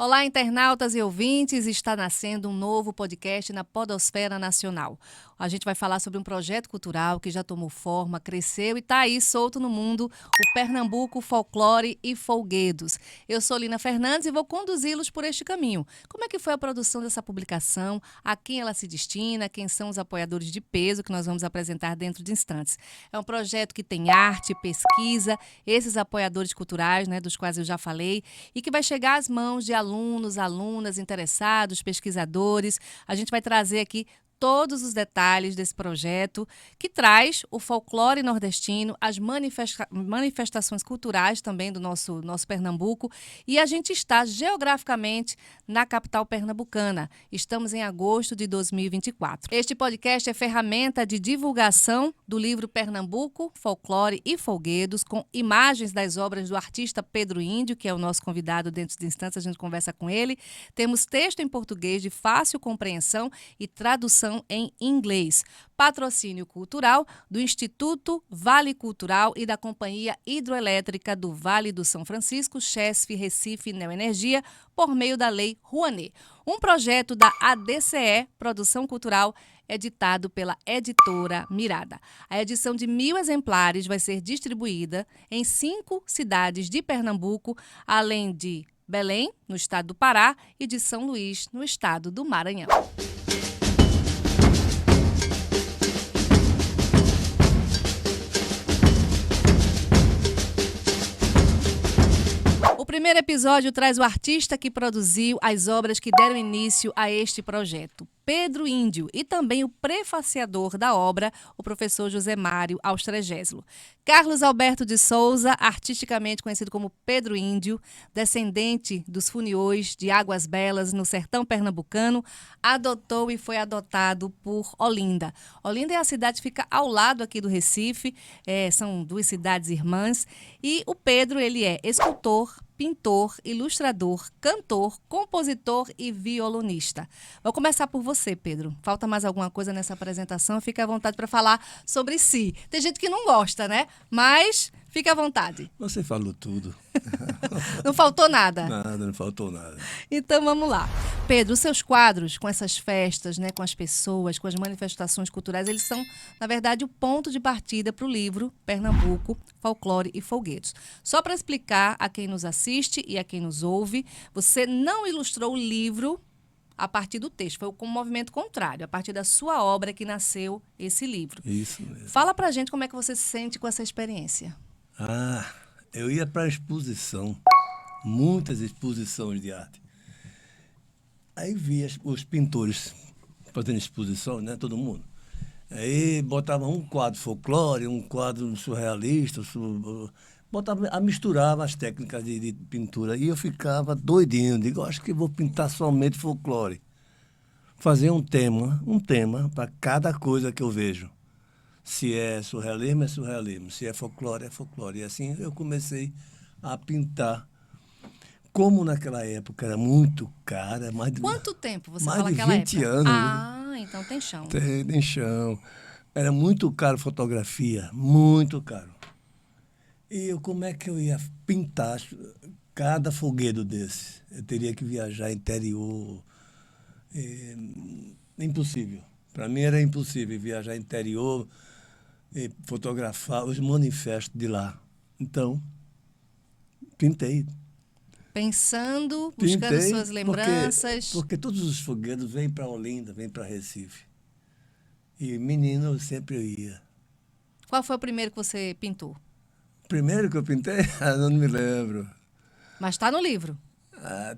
Olá, internautas e ouvintes, está nascendo um novo podcast na Podosfera Nacional. A gente vai falar sobre um projeto cultural que já tomou forma, cresceu e está aí solto no mundo, o Pernambuco Folclore e Folguedos. Eu sou Lina Fernandes e vou conduzi-los por este caminho. Como é que foi a produção dessa publicação, a quem ela se destina, quem são os apoiadores de peso que nós vamos apresentar dentro de instantes. É um projeto que tem arte, pesquisa, esses apoiadores culturais, dos quais eu já falei, e que vai chegar às mãos de alunos, alunas, interessados, pesquisadores. A gente vai trazer aqui todos os detalhes desse projeto que traz o folclore nordestino, as manifestações culturais também do nosso Pernambuco, e a gente está geograficamente na capital pernambucana. Estamos em agosto de 2024. Este podcast é ferramenta de divulgação do livro Pernambuco, Folclore e Folguedos, com imagens das obras do artista Pedro Índio, que é o nosso convidado dentro de instantes, a gente conversa com ele. Temos texto em português de fácil compreensão e tradução em inglês. Patrocínio cultural do Instituto Vale Cultural e da Companhia Hidroelétrica do Vale do São Francisco, Chesf, Recife Neoenergia, por meio da Lei Rouanet. Um projeto da ADCE, Produção Cultural, editado pela editora Mirada. A edição de 1.000 exemplares vai ser distribuída em 5 cidades de Pernambuco, além de Belém, no estado do Pará, e de São Luís, no estado do Maranhão. O primeiro episódio traz o artista que produziu as obras que deram início a este projeto, Pedro Índio, e também o prefaciador da obra, o professor José Mário Austregésilo. Carlos Alberto de Souza, artisticamente conhecido como Pedro Índio, descendente dos funiões de Águas Belas, no sertão pernambucano, adotou e foi adotado por Olinda. Olinda é a cidade que fica ao lado aqui do Recife, são 2 cidades irmãs, e o Pedro, ele é escultor, pintor, ilustrador, cantor, compositor e violonista. Vou começar por você, Pedro. Falta mais alguma coisa nessa apresentação? Fique à vontade para falar sobre si. Tem gente que não gosta, né? Mas fique à vontade. Você falou tudo. Não faltou nada? Nada, não faltou nada. Então vamos lá. Pedro, os seus quadros com essas festas, com as pessoas, com as manifestações culturais, eles são, na verdade, o ponto de partida para o livro Pernambuco, Folclore e Folguedos. Só para explicar a quem nos assiste e a quem nos ouve, você não ilustrou o livro a partir do texto, foi com um movimento contrário, a partir da sua obra que nasceu esse livro. Isso mesmo. Fala pra gente como é que você se sente com essa experiência. Eu ia para exposição, muitas exposições de arte. Aí via os pintores fazendo exposição, todo mundo. Aí botava um quadro folclore, um quadro surrealista, misturava as técnicas de pintura. E eu ficava doidinho, digo, acho que vou pintar somente folclore. Fazer um tema para cada coisa que eu vejo. Se é surrealismo, é surrealismo. Se é folclore, é folclore. E assim eu comecei a pintar. Como naquela época era muito cara. Quanto tempo você mais fala de naquela 20 época? anos. Então tem chão. Tem chão. Era muito caro fotografia, muito caro. E como é que eu ia pintar cada folguedo desse? Eu teria que viajar interior. Impossível. Para mim era impossível viajar interior e fotografar os manifestos de lá. Então, pintei. Pensando, buscando suas lembranças. Porque todos os folguedos vêm para Olinda, vêm para Recife. E menino, sempre eu ia. Qual foi o primeiro que você pintou? O primeiro que eu pintei? Não me lembro. Mas está no livro.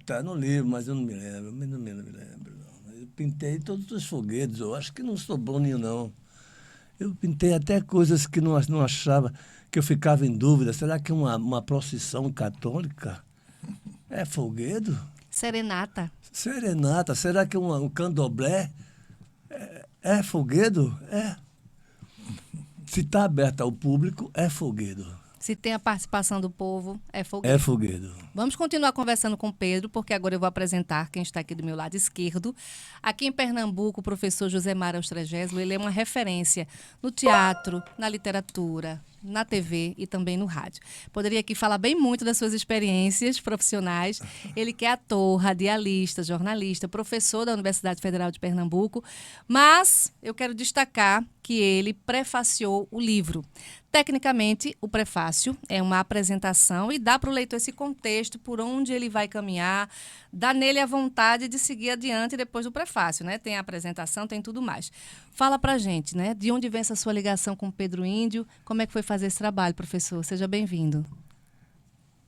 Tá no livro, mas eu não me lembro. Não me lembro, não. Eu pintei todos os folguedos. Eu acho que não sobrou nenhum, não. Eu pintei até coisas que não achava, que eu ficava em dúvida. Será que uma procissão católica é folguedo? Serenata. Serenata. Será que um candomblé é folguedo? É. Se está aberto ao público, é folguedo. Se tem a participação do povo, é folguedo. É folguedo. Vamos continuar conversando com o Pedro, porque agora eu vou apresentar quem está aqui do meu lado esquerdo. Aqui em Pernambuco, o professor José Mário Austregésilo, ele é uma referência no teatro, na literatura, na TV e também no rádio. Poderia aqui falar bem muito das suas experiências profissionais. Ele que é ator, radialista, jornalista, professor da Universidade Federal de Pernambuco, mas eu quero destacar que ele prefaciou o livro. Tecnicamente, o prefácio é uma apresentação e dá para o leitor esse contexto por onde ele vai caminhar, dá nele a vontade de seguir adiante depois do prefácio, né? Tem a apresentação, tem tudo mais. Fala pra gente, né? De onde vem essa sua ligação com o Pedro Índio? Como é que foi fazer esse trabalho, professor? Seja bem-vindo.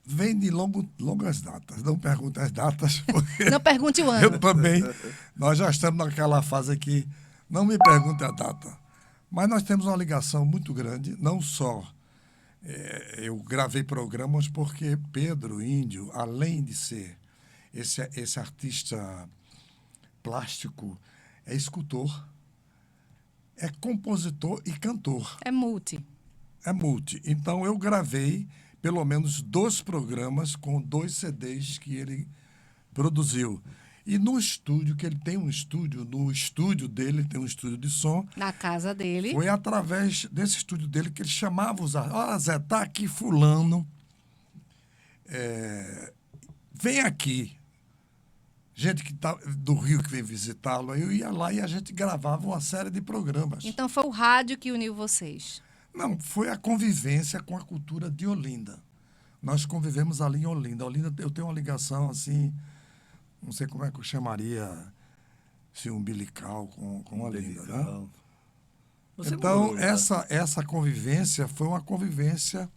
Vem de longas datas. Não pergunte as datas, porque Não pergunte o eu ano. também. Nós já estamos naquela fase que não me pergunte a data. Mas nós temos uma ligação muito grande, não só eu gravei programas porque Pedro Índio, além de ser esse artista plástico, é escultor, é compositor e cantor. É multi. É multi. Então, eu gravei pelo menos 2 programas com 2 CDs que ele produziu. E no estúdio, que ele tem um estúdio, no estúdio dele, ele tem um estúdio de som. Na casa dele. Foi através desse estúdio dele que ele chamava os artistas. Zé, tá aqui fulano. Vem aqui. Gente que tá do Rio que vem visitá-lo. Eu ia lá e a gente gravava uma série de programas. Então foi o rádio que uniu vocês. Não, foi a convivência com a cultura de Olinda. Nós convivemos ali em Olinda. Olinda, eu tenho uma ligação assim, não sei como é que eu chamaria, se umbilical com Olinda, né? Então, essa convivência foi uma convivência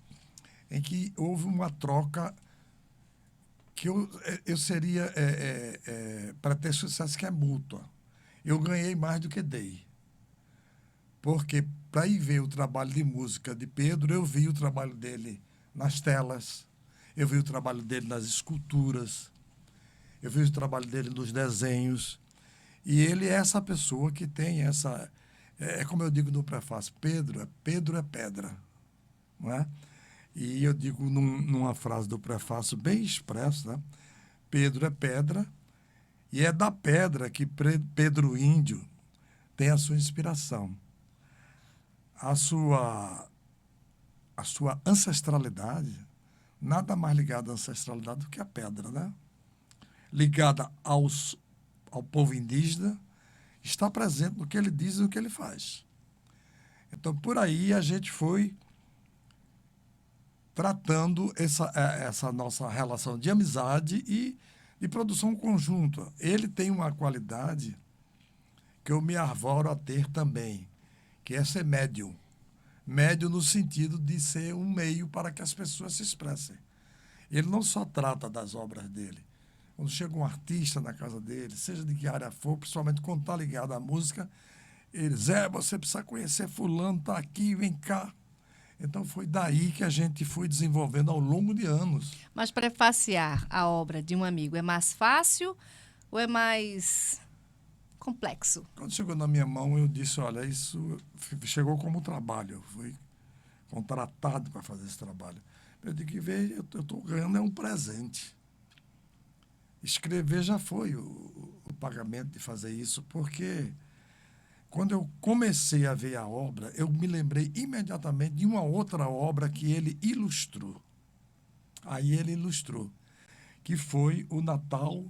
em que houve uma troca que eu seria, para ter sucesso, que é mútua. Eu ganhei mais do que dei. Porque, para ir ver o trabalho de música de Pedro, eu vi o trabalho dele nas telas, eu vi o trabalho dele nas esculturas, eu vi o trabalho dele nos desenhos. E ele é essa pessoa que tem essa... como eu digo no prefácio, Pedro é pedra, não é? E eu digo numa frase do prefácio bem expressa, né? Pedro é pedra, e é da pedra que Pedro Índio tem a sua inspiração. A sua ancestralidade, nada mais ligada à ancestralidade do que a pedra, né? Ligada ao povo indígena, está presente no que ele diz e no que ele faz. Então, por aí, a gente foi tratando essa nossa relação de amizade e de produção conjunta. Ele tem uma qualidade que eu me arvoro a ter também, que é ser médium. Médium no sentido de ser um meio para que as pessoas se expressem. Ele não só trata das obras dele. Quando chega um artista na casa dele, seja de que área for, principalmente quando está ligado à música, ele diz, você precisa conhecer fulano, está aqui, vem cá. Então, foi daí que a gente foi desenvolvendo ao longo de anos. Mas prefaciar a obra de um amigo é mais fácil ou é mais complexo? Quando chegou na minha mão, eu disse, olha, isso chegou como trabalho. Eu fui contratado para fazer esse trabalho. Eu digo que eu estou ganhando um presente. Escrever já foi o pagamento de fazer isso, porque quando eu comecei a ver a obra, eu me lembrei imediatamente de uma outra obra que ele ilustrou. Aí ele ilustrou, que foi o Natal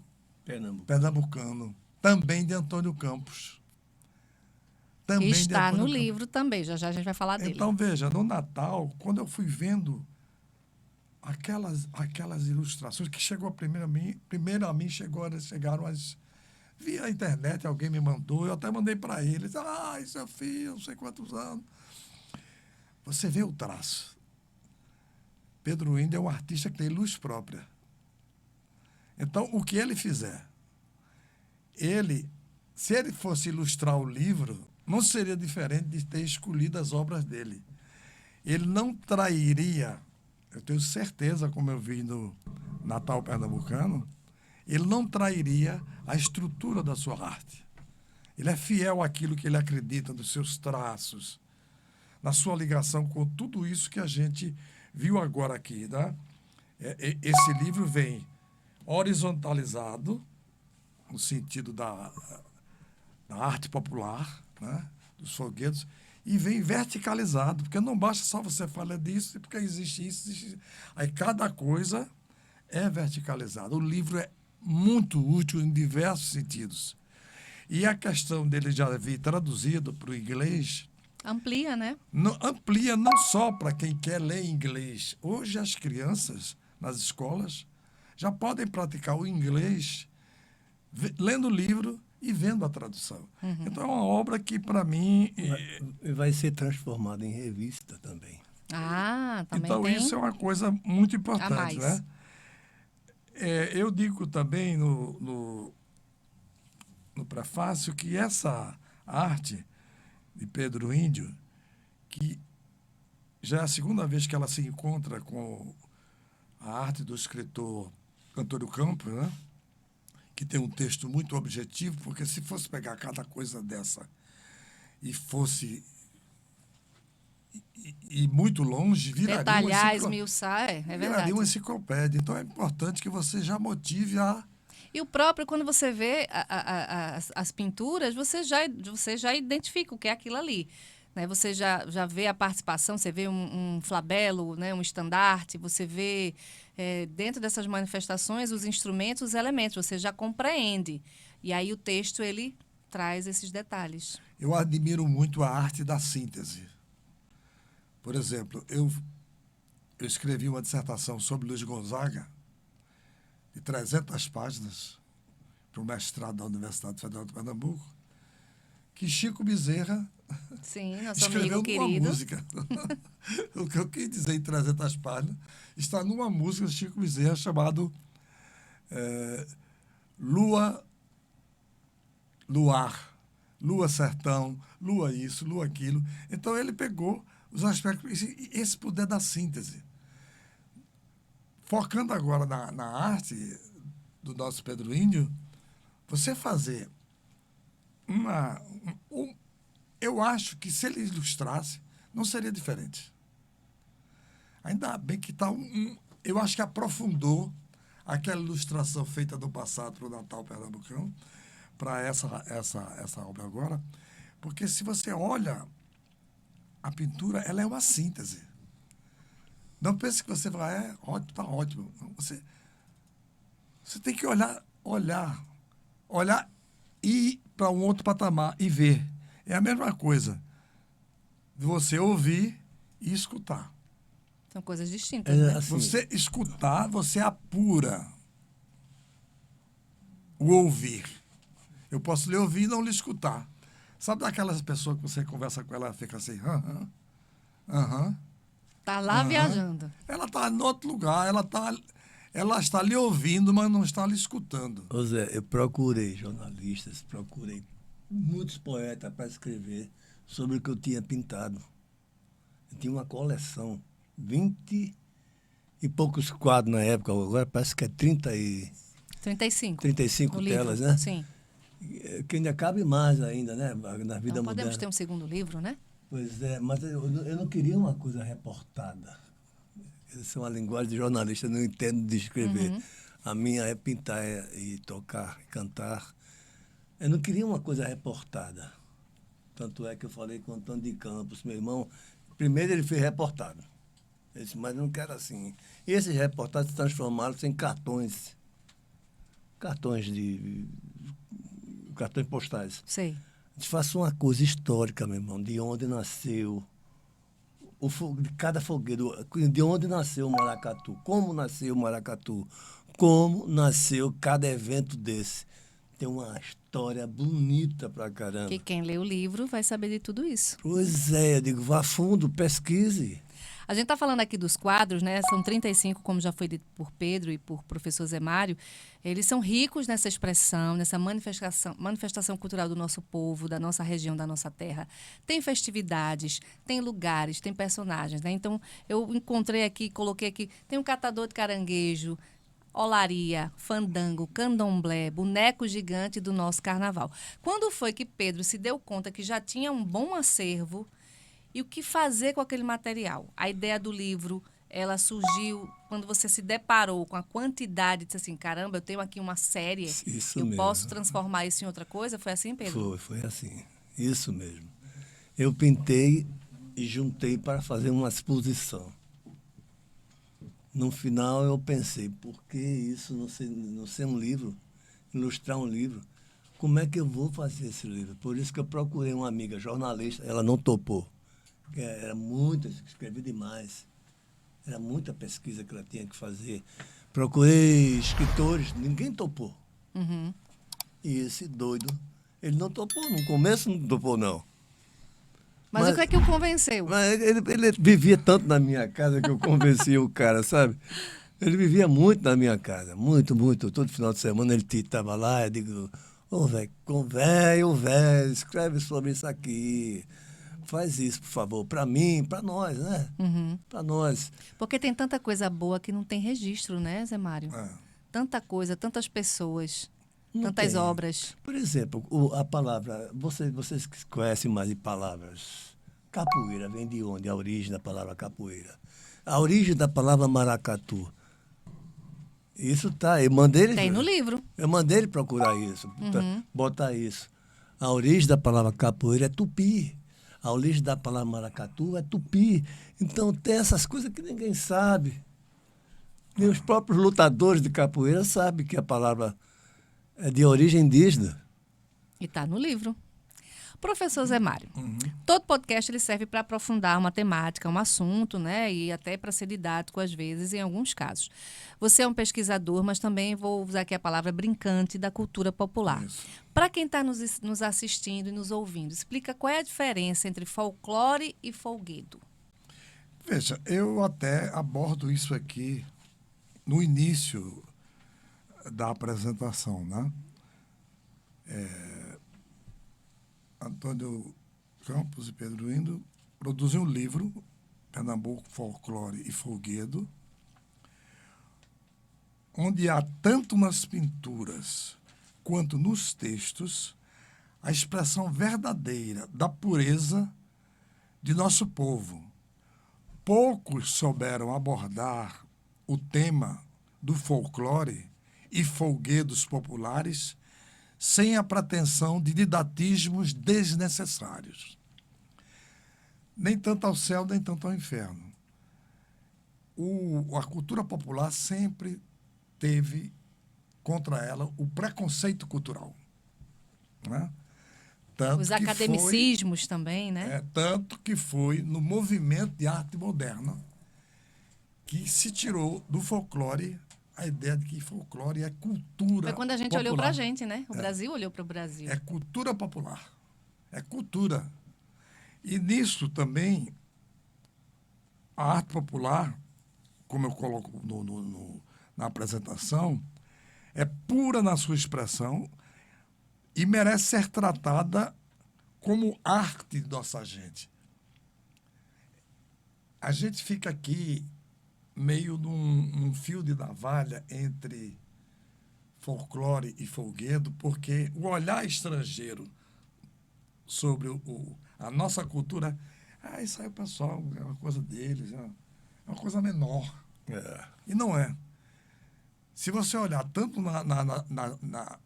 Pernambucano, também de Antônio Campos. Também que está no livro também, já a gente vai falar dele. Então, veja, no Natal, quando eu fui vendo aquelas ilustrações que chegou primeiro a mim chegaram as... Via internet, alguém me mandou, eu até mandei para eles. Isso eu fiz, não sei quantos anos. Você vê o traço. Pedro Índio é um artista que tem luz própria. Então, o que ele fizer, se ele fosse ilustrar o livro, não seria diferente de ter escolhido as obras dele. Ele não trairia, eu tenho certeza, como eu vi no Natal Pernambucano, ele não trairia a estrutura da sua arte. Ele é fiel àquilo que ele acredita, nos seus traços, na sua ligação com tudo isso que a gente viu agora aqui. Né? Esse livro vem horizontalizado, no sentido da arte popular, né? Dos folguedos, e vem verticalizado, porque não basta só você falar disso, porque existe isso, existe isso. Aí cada coisa é verticalizada. O livro é muito útil em diversos sentidos. E a questão dele já vir traduzido para o inglês Amplia, né? amplia não só para quem quer ler inglês. Hoje as crianças nas escolas já podem praticar o inglês lendo o livro e vendo a tradução. Então é uma obra que, para mim... Vai ser transformado em revista também. Ah, também Então tem isso é uma coisa muito a importante, mais. né? Eu digo também no prefácio que essa arte de Pedro Índio, que já é a segunda vez que ela se encontra com a arte do escritor Antônio Campos, né? Que tem um texto muito objetivo, porque se fosse pegar cada coisa dessa e fosse ir muito longe, Detalhar, esmiuçar, é viraria verdade. uma enciclopédia. Então é importante que você já motive a... E o próprio, quando você vê as pinturas, você já identifica o que é aquilo ali. Né? Você já vê a participação, você vê um flabelo, né? Um estandarte, você vê dentro dessas manifestações os instrumentos, os elementos, você já compreende. E aí o texto, ele traz esses detalhes. Eu admiro muito a arte da síntese. Por exemplo, eu escrevi uma dissertação sobre Luiz Gonzaga, de 300 páginas, para o mestrado da Universidade Federal de Pernambuco, que Chico Bezerra Sim, nosso escreveu amigo numa querido. música. O que eu quis dizer em 300 páginas está numa música de Chico Bezerra chamado Luar, Lua Sertão, Lua isso, Lua aquilo. Então ele pegou os aspectos, esse poder da síntese. Focando agora na arte do nosso Pedro Índio, você fazer eu acho que se ele ilustrasse, não seria diferente. Ainda bem que está eu acho que aprofundou aquela ilustração feita no passado para o Natal Pernambucano, para essa obra agora, porque se você olha a pintura, ela é uma síntese. Não pense que você vai, ótimo, está ótimo. Você tem que olhar e ir para um outro patamar e ver. É a mesma coisa de você ouvir e escutar. São coisas distintas, né? Assim, Você escutar, você apura o ouvir. Eu posso lhe ouvir e não lhe escutar. Sabe daquelas pessoas que você conversa com ela e fica assim, aham. Tá lá viajando. Ela está em outro lugar, ela está lhe ouvindo, mas não está lhe escutando. ô Zé, eu procurei jornalistas, procurei muitos poetas para escrever sobre o que eu tinha pintado. Eu tinha uma coleção, 20 e poucos quadros na época, agora parece que é 35. 35 o livro, telas, né? Sim. Que ainda cabe mais ainda, né? Na vida Então podemos moderna. ter um segundo livro, né? Pois é, mas eu não queria uma coisa reportada. Essa é uma linguagem de jornalista, eu não entendo de escrever. A minha é pintar e tocar, e cantar. Eu não queria uma coisa reportada. Tanto é que eu falei com o Antônio de Campos, meu irmão. Primeiro ele fez reportado. Eu disse, mas não quero assim. E esses reportados se transformaram em cartões. Cartões postais. Sei. A gente faça uma coisa histórica, meu irmão, de onde nasceu de cada fogueiro, de onde nasceu o maracatu, como nasceu o maracatu, como nasceu cada evento desse. Tem uma história bonita pra caramba. Que quem lê o livro vai saber de tudo isso. Pois é, eu digo, vá fundo, pesquise. A gente está falando aqui dos quadros, né? São 35, como já foi dito por Pedro e por professor Zé Mário. Eles são ricos nessa expressão, nessa manifestação cultural do nosso povo, da nossa região, da nossa terra. Tem festividades, tem lugares, tem personagens, né? Então, eu encontrei aqui, coloquei aqui, tem um catador de caranguejo, olaria, fandango, candomblé, boneco gigante do nosso carnaval. Quando foi que Pedro se deu conta que já tinha um bom acervo e o que fazer com aquele material? A ideia do livro, ela surgiu quando você se deparou com a quantidade, disse assim, caramba, eu tenho aqui uma série, Isso eu mesmo. posso transformar isso em outra coisa? Foi assim, Pedro? Foi assim. Isso mesmo. eu pintei e juntei para fazer uma exposição. No final eu pensei, por que isso não ser um livro, ilustrar um livro? Como é que eu vou fazer esse livro? Por isso que eu procurei uma amiga jornalista, ela não topou. Porque era muito, escrevi demais. Era muita pesquisa que ela tinha que fazer. Procurei escritores, ninguém topou. Uhum. E esse doido, ele não topou, no começo não topou, não. Mas o que é que o convenceu? Mas ele vivia tanto na minha casa que eu convenci o cara, sabe? Ele vivia muito na minha casa, muito, muito. Todo final de semana ele estava lá, eu digo, ô velho, escreve sobre isso aqui. Faz isso, por favor, para mim, para nós, né? Uhum. Para nós. Porque tem tanta coisa boa que não tem registro, né, Zé Mário? É. Tanta coisa, tantas pessoas, Não tantas tem. obras. Por exemplo, a palavra, vocês que conhecem mais de palavras, capoeira vem de onde? A origem da palavra capoeira. A origem da palavra maracatu. Isso tá, Tem no livro. eu mandei ele procurar isso, botar isso. A origem da palavra capoeira é tupi. A origem da palavra maracatu é tupi. Então tem essas coisas que ninguém sabe. Nem os próprios lutadores de capoeira sabem que a palavra é de origem indígena. E está no livro. Professor Zé Mário, todo podcast ele serve para aprofundar uma temática, um assunto, né? E até para ser didático, às vezes, em alguns casos. Você é um pesquisador, mas também vou usar aqui a palavra brincante da cultura popular. Para quem está nos assistindo e nos ouvindo, explica qual é a diferença entre folclore e folguedo. Veja, eu até abordo isso aqui no início da apresentação, né? Antônio Campos e Pedro Lindo produzem um livro, Pernambuco, Folclore e Folguedo, onde há tanto nas pinturas quanto nos textos a expressão verdadeira da pureza de nosso povo. Poucos souberam abordar o tema do folclore e folguedos populares sem a pretensão de didatismos desnecessários. Nem tanto ao céu, nem tanto ao inferno. A cultura popular sempre teve contra ela o preconceito cultural, né? Tanto Os que academicismos também, né? tanto que foi no movimento de arte moderna que se tirou do folclore a ideia de que folclore é cultura Foi quando a gente popular. olhou para a gente, né? O Brasil olhou para o Brasil. É cultura popular. É cultura. E nisso também, a arte popular, como eu coloco na apresentação, é pura na sua expressão e merece ser tratada como arte de nossa gente. A gente fica aqui meio num fio de navalha entre folclore e folguedo, porque o olhar estrangeiro sobre a nossa cultura, isso aí, pessoal, é uma coisa deles, é uma coisa menor. E não é. Se você olhar tanto na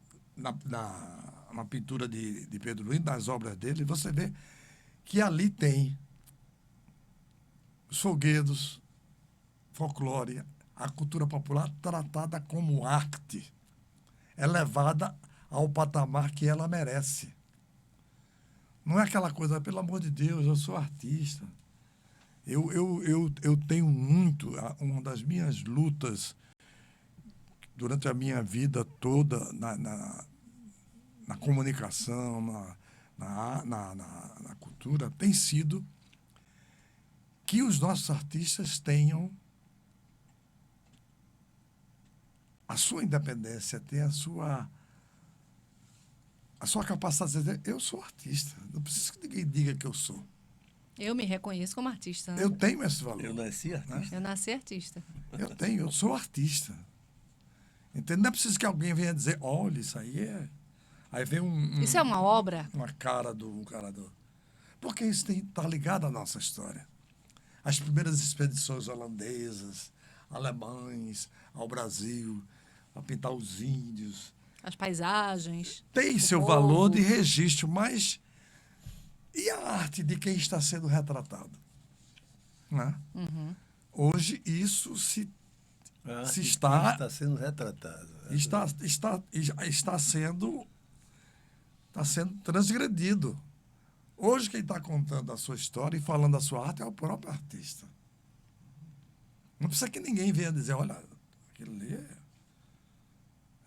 pintura de Pedro Lindo, nas obras dele, você vê que ali tem os folguedos, folclore, a cultura popular tratada como arte, elevada ao patamar que ela merece. Não é aquela coisa, pelo amor de Deus, eu sou artista. Eu tenho muito, uma das minhas lutas durante a minha vida toda na comunicação, na cultura, tem sido que os nossos artistas tenham a sua independência, tenham a sua capacidade de dizer, eu sou artista, não preciso que ninguém diga que eu sou. Eu me reconheço como artista, né? Eu tenho esse valor. Eu nasci artista. Eu nasci artista. Eu sou artista. Entende? Não é preciso que alguém venha dizer, olha, isso aí é... Aí vem Isso é uma obra? Uma cara do... Porque isso está ligado à nossa história. As primeiras expedições holandesas, alemães, ao Brasil, a pintar os índios. As paisagens. Tem seu povo. valor de registro, mas E a arte de quem está sendo retratado? Né? Uhum. Hoje isso se Arte está sendo retratado. está sendo transgredido. Hoje quem está contando a sua história e falando a sua arte é o próprio artista. Não precisa que ninguém venha dizer, olha, aquilo ali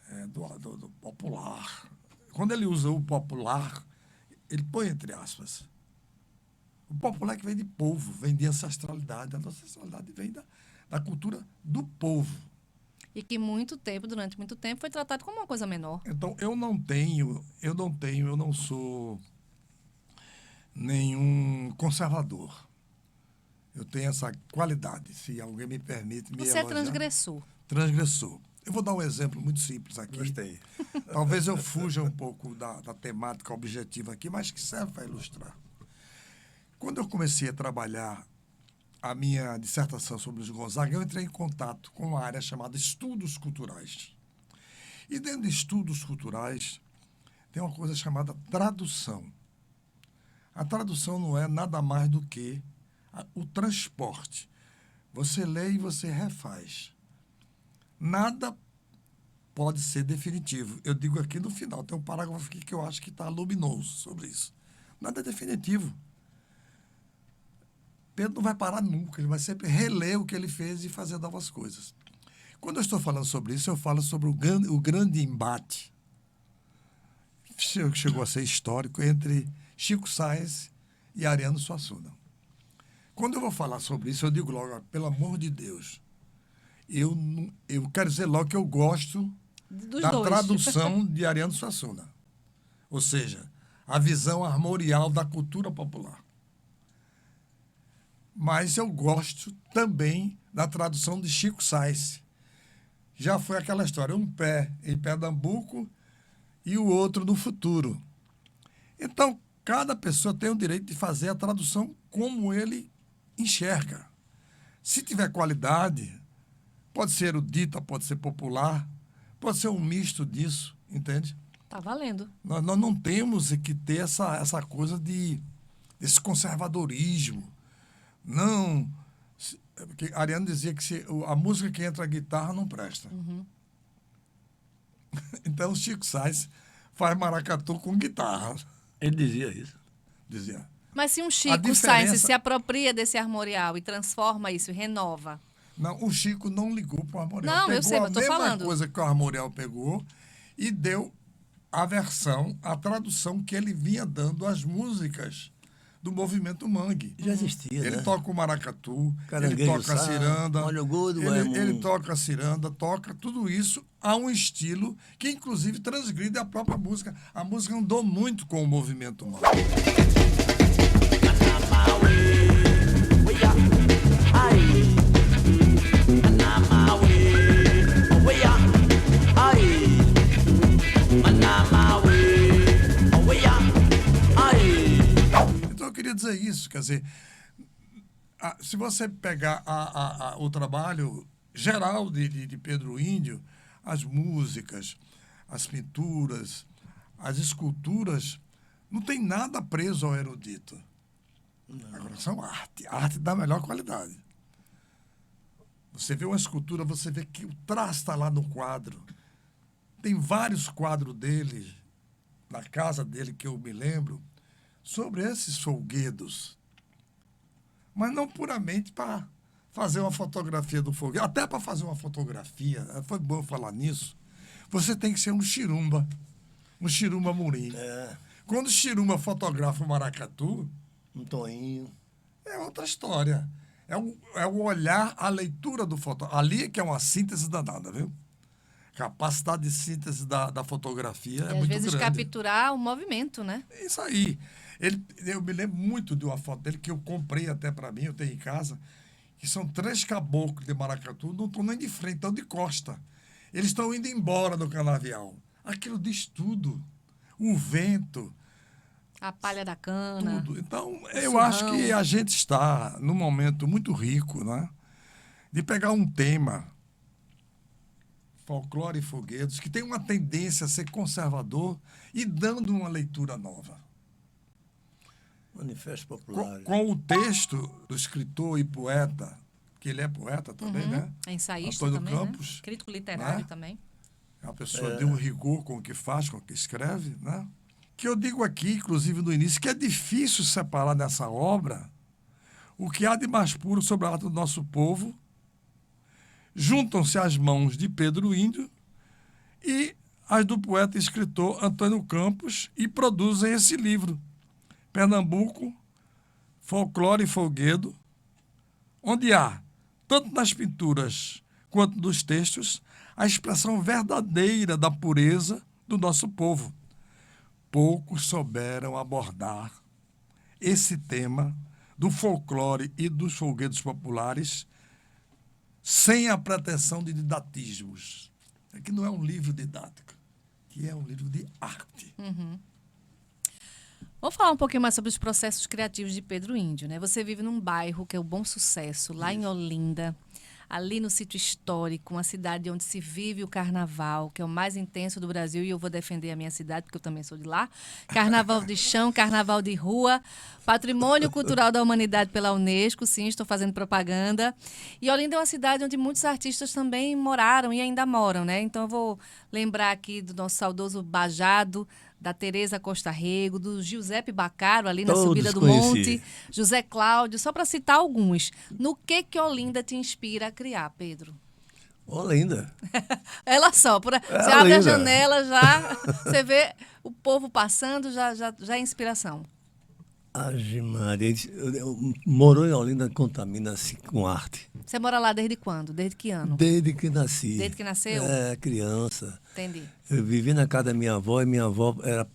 é do popular. Quando ele usa o popular, ele põe entre aspas. O popular é que vem de povo, vem de ancestralidade. A nossa ancestralidade vem da cultura do povo. E que durante muito tempo, foi tratado como uma coisa menor. Então, eu não sou nenhum conservador. Eu tenho essa qualidade, se alguém me permite me Você é elogiar. transgressor. Transgressor. Eu vou dar um exemplo muito simples aqui. Gostei. Talvez eu fuja um pouco da temática objetiva aqui, mas que serve para ilustrar. Quando eu comecei a trabalhar a minha dissertação sobre os Gonzaga, eu entrei em contato com uma área chamada estudos culturais. E dentro de estudos culturais, tem uma coisa chamada tradução. A tradução não é nada mais do que o transporte. Você lê e você refaz. Nada pode ser definitivo. Eu digo aqui no final, tem um parágrafo aqui que eu acho que está luminoso sobre isso. Nada é definitivo. Pedro não vai parar nunca, ele vai sempre reler o que ele fez e fazer novas coisas. Quando eu estou falando sobre isso, eu falo sobre o grande embate, que chegou a ser histórico, entre Chico Science e Ariano Suassuna. Quando eu vou falar sobre isso, eu digo logo, pelo amor de Deus, eu quero dizer logo que eu gosto Dos da dois. tradução de Ariano Suassuna. Ou seja, a visão armorial da cultura popular. Mas eu gosto também da tradução de Chico Science. Já foi aquela história, um pé em Pernambuco e o outro no futuro. Então, cada pessoa tem o direito de fazer a tradução como ele enxerga. Se tiver qualidade, pode ser erudita, pode ser popular, pode ser um misto disso, entende? Tá valendo. Nós não temos que ter essa coisa desse conservadorismo. Não, porque Ariano dizia que a música que entra a guitarra não presta. Uhum. Então o Chico Sainz faz maracatu com guitarra, Ele dizia isso. dizia. Mas se um A Chico diferença- Sainz se apropria desse armorial e transforma isso, renova. Não, o Chico não ligou para o armorial. Não, eu Pegou sei, mas a tô mesma falando. coisa que o armorial pegou e deu a versão, a tradução que ele vinha dando às músicas do movimento mangue. Já existia, Ele né? toca o maracatu, ele Caranguejo toca a Sá, ciranda, Olho Gordo, ele Raimundo. toca a ciranda, toca tudo isso a um estilo que, inclusive, transgride a própria música. A música andou muito com o movimento mangue. Então, eu queria dizer isso, quer dizer, se você pegar o trabalho geral de Pedro Índio, as músicas, as pinturas, as esculturas, não tem nada preso ao erudito. Agora, são arte da melhor qualidade. Você vê uma escultura, você vê que o traço está lá no quadro. Tem vários quadros dele, na casa dele, que eu me lembro, sobre esses folguedos. Mas não puramente para fazer uma fotografia do folguedo. Até para fazer uma fotografia, foi bom falar nisso, você tem que ser um chirumba murim. É, Quando o chirumba fotografa o maracatu, um toinho. é outra história. É o olhar, a leitura do fotógrafo. Ali é que é uma síntese danada, viu? Capacidade de síntese da fotografia E é às muito vezes grande. capturar o movimento, né? É isso aí. Eu me lembro muito de uma foto dele que eu comprei até para mim, eu tenho em casa, que são 3 caboclos de maracatu, não estão nem de frente, estão de costa. Eles estão indo embora do canavial. Aquilo diz tudo. O vento, A palha da cana. tudo. Então, o eu acho surrão. que a gente está num momento muito rico, né? De pegar um tema, folclore e foguedos, que tem uma tendência a ser conservador e dando uma leitura nova. Manifesto Popular. Com o texto do escritor e poeta, que ele é poeta também, né? É ensaísta Antônio também, Campos, né? Crítico literário né? também. É uma pessoa de um rigor com o que faz, com o que escreve, né? Que eu digo aqui, inclusive no início, que é difícil separar nessa obra o que há de mais puro sobre a arte do nosso povo. Juntam-se as mãos de Pedro Índio e as do poeta e escritor Antônio Campos e produzem esse livro, Pernambuco, Folclore e Folguedo, onde há, tanto nas pinturas quanto nos textos, a expressão verdadeira da pureza do nosso povo. Poucos souberam abordar esse tema do folclore e dos folguedos populares sem a pretensão de didatismos. É que não é um livro didático, que é um livro de arte. Vamos falar um pouquinho mais sobre os processos criativos de Pedro Índio, né? Você vive num bairro que é o Bom Sucesso, lá em Olinda, ali no sítio histórico, uma cidade onde se vive o carnaval, que é o mais intenso do Brasil, e eu vou defender a minha cidade, porque eu também sou de lá. Carnaval de chão, carnaval de rua, patrimônio cultural da humanidade pela Unesco, sim, estou fazendo propaganda. E Olinda é uma cidade onde muitos artistas também moraram e ainda moram, né? Então eu vou lembrar aqui do nosso saudoso Bajado, da Tereza Costa Rego, do Giuseppe Baccaro, ali na Todos subida do conheci. monte, José Cláudio, só para citar alguns. No que Olinda te inspira a criar, Pedro? Olinda. Ela só, você abre a Olinda. janela, já você vê o povo passando, já é inspiração. Ave Maria, morou em Olinda contamina-se com arte. Você mora lá desde quando? Desde que ano? Desde que nasci. Desde que nasceu? É, criança. Entendi. Eu vivi na casa da minha avó e minha avó era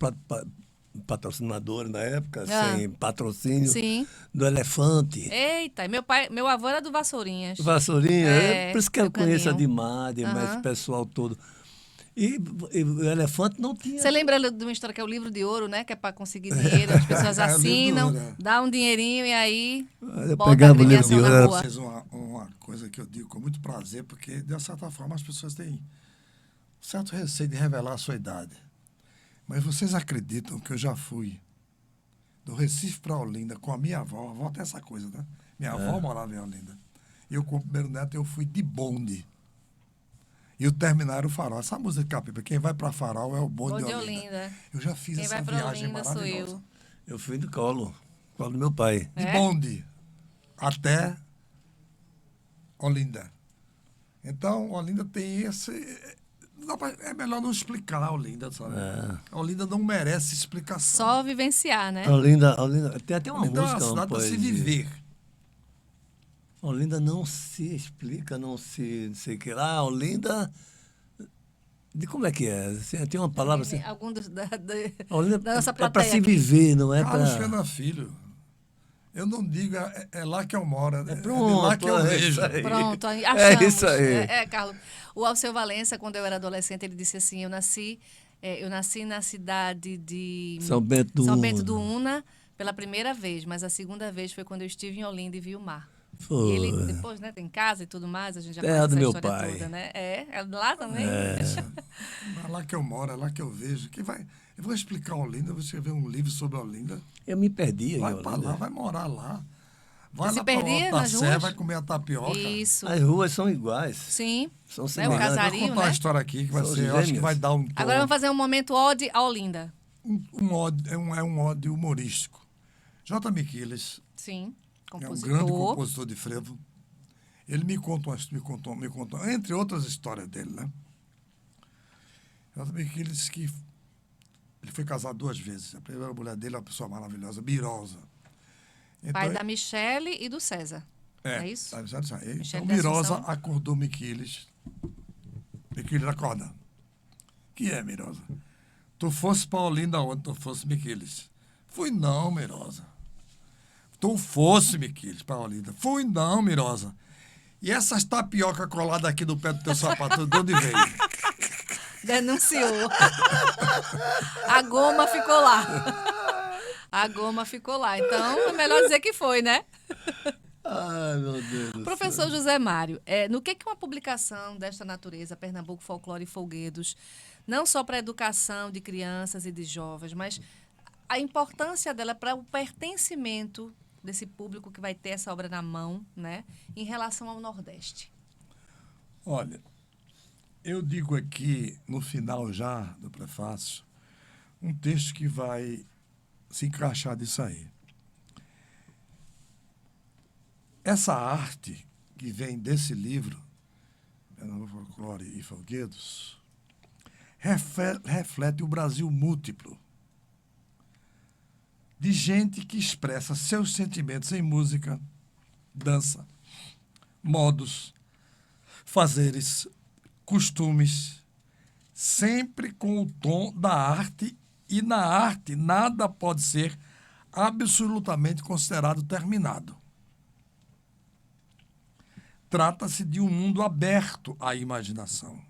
patrocinadora na época, sem patrocínio, Sim. do Elefante. Eita, e meu avô era do Vassourinhas. Vassourinha, É, por isso que eu do conheço a Caninho. Dimar, mas o pessoal todo. E o Elefante não tinha. Você lembra de uma história que é o livro de ouro, né? Que é para conseguir dinheiro, as pessoas É, o livro de assinam, ouro, é. dá um dinheirinho e aí Eu bota a pegava o livro de agremiação ouro, na era rua. Vocês uma coisa que eu digo com muito prazer, porque, de certa forma, as pessoas têm um certo receio de revelar a sua idade. Mas vocês acreditam que eu já fui do Recife para Olinda com a minha avó? A avó tem essa coisa, né? Minha avó morava em Olinda. E eu, com o primeiro neto, eu fui de bonde. E o terminar o Farol. Essa música de Capiba, quem vai para Farol é o bonde de Bonde de Olinda. Olinda. Eu já fiz Quem essa vai pra viagem Olinda sou maravilhosa. eu. Eu fui do colo do meu pai. De É? bonde até Olinda. Então, Olinda tem esse... É melhor não explicar a Olinda, sabe? A Olinda não merece explicação. Só vivenciar, né? Olinda, tem até uma Olinda é uma música, uma cidade para se poesia. viver. Olinda não se explica, não sei o que lá. Olinda. De como é que é? Assim, tem uma palavra assim. Algum Olinda da nossa é para plateia se aqui. viver, não é Carlos para. Fena Filho. Eu não digo, é lá que eu moro, é de Pronto, lá que eu é vejo. isso aí. Pronto, aí É achamos. isso aí. Carlos. O Alceu Valença, quando eu era adolescente, ele disse assim, eu nasci na cidade de São Bento do São Bento do Una. Una pela primeira vez, mas a segunda vez foi quando eu estive em Olinda e vi o mar. Foi. E ele, depois, né, tem casa e tudo mais, a gente já Terra conhece do a meu história pai. toda, né? É lá também? É lá que eu moro, é lá que eu vejo. Eu vou explicar Olinda, vou escrever um livro sobre Olinda. Eu me perdi em Vai para lá, Olinda. vai morar lá. Vai Você lá se para o perdia Alto da nas Sé, ruas? vai comer a tapioca. Isso. As ruas são iguais. Sim. São Né, o semelhantes. casario, Eu vou contar né? uma história aqui que vai São ser, eu acho que gêmeas. vai dar um tom. Agora vamos fazer um momento ode a Olinda. Um ódio, é um ódio humorístico. J. Miquiles, Sim. é um Compositor. grande compositor de frevo. Ele me contou, entre outras histórias dele, né? J. Miquiles disse que ele foi casado 2 vezes. A primeira mulher dele é uma pessoa maravilhosa, Birosa. Pai da Michele e do César. É isso? Michele Michele então, da Mirosa Assunção. acordou Miquiles. Miquiles acorda. Que é, Mirosa? Tu fosse para Olinda onde tu fosse, Miquiles? Fui não, Mirosa. Tu fosse, Miquiles, para Olinda. Fui não, Mirosa. E essas tapioca coladas aqui do pé do teu sapato, de onde veio? Denunciou. A goma ficou lá. A goma ficou lá. Então, é melhor dizer que foi, né? Ai, meu Deus do Professor céu. José Mário, no que uma publicação desta natureza, Pernambuco, Folclore e Folguedos, não só para a educação de crianças e de jovens, mas a importância dela para o pertencimento desse público que vai ter essa obra na mão, né, em relação ao Nordeste. Olha, eu digo aqui, no final já do prefácio, um texto que vai se encaixar disso aí. Essa arte que vem desse livro, Pernambuco, Folclore e Folguedos, reflete o Brasil múltiplo de gente que expressa seus sentimentos em música, dança, modos, fazeres, costumes, sempre com o tom da arte, e na arte nada pode ser absolutamente considerado terminado. Trata-se de um mundo aberto à imaginação.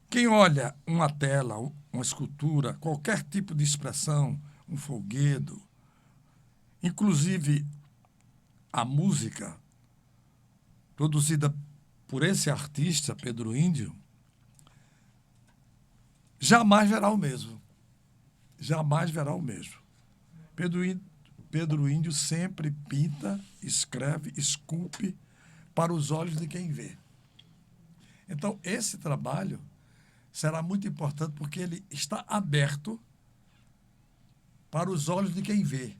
Quem olha uma tela, uma escultura, qualquer tipo de expressão, um folguedo, inclusive a música produzida por esse artista, Pedro Índio, jamais verá o mesmo. Jamais verá o mesmo. Pedro Índio sempre pinta, escreve, esculpe para os olhos de quem vê. Então, esse trabalho será muito importante porque ele está aberto para os olhos de quem vê.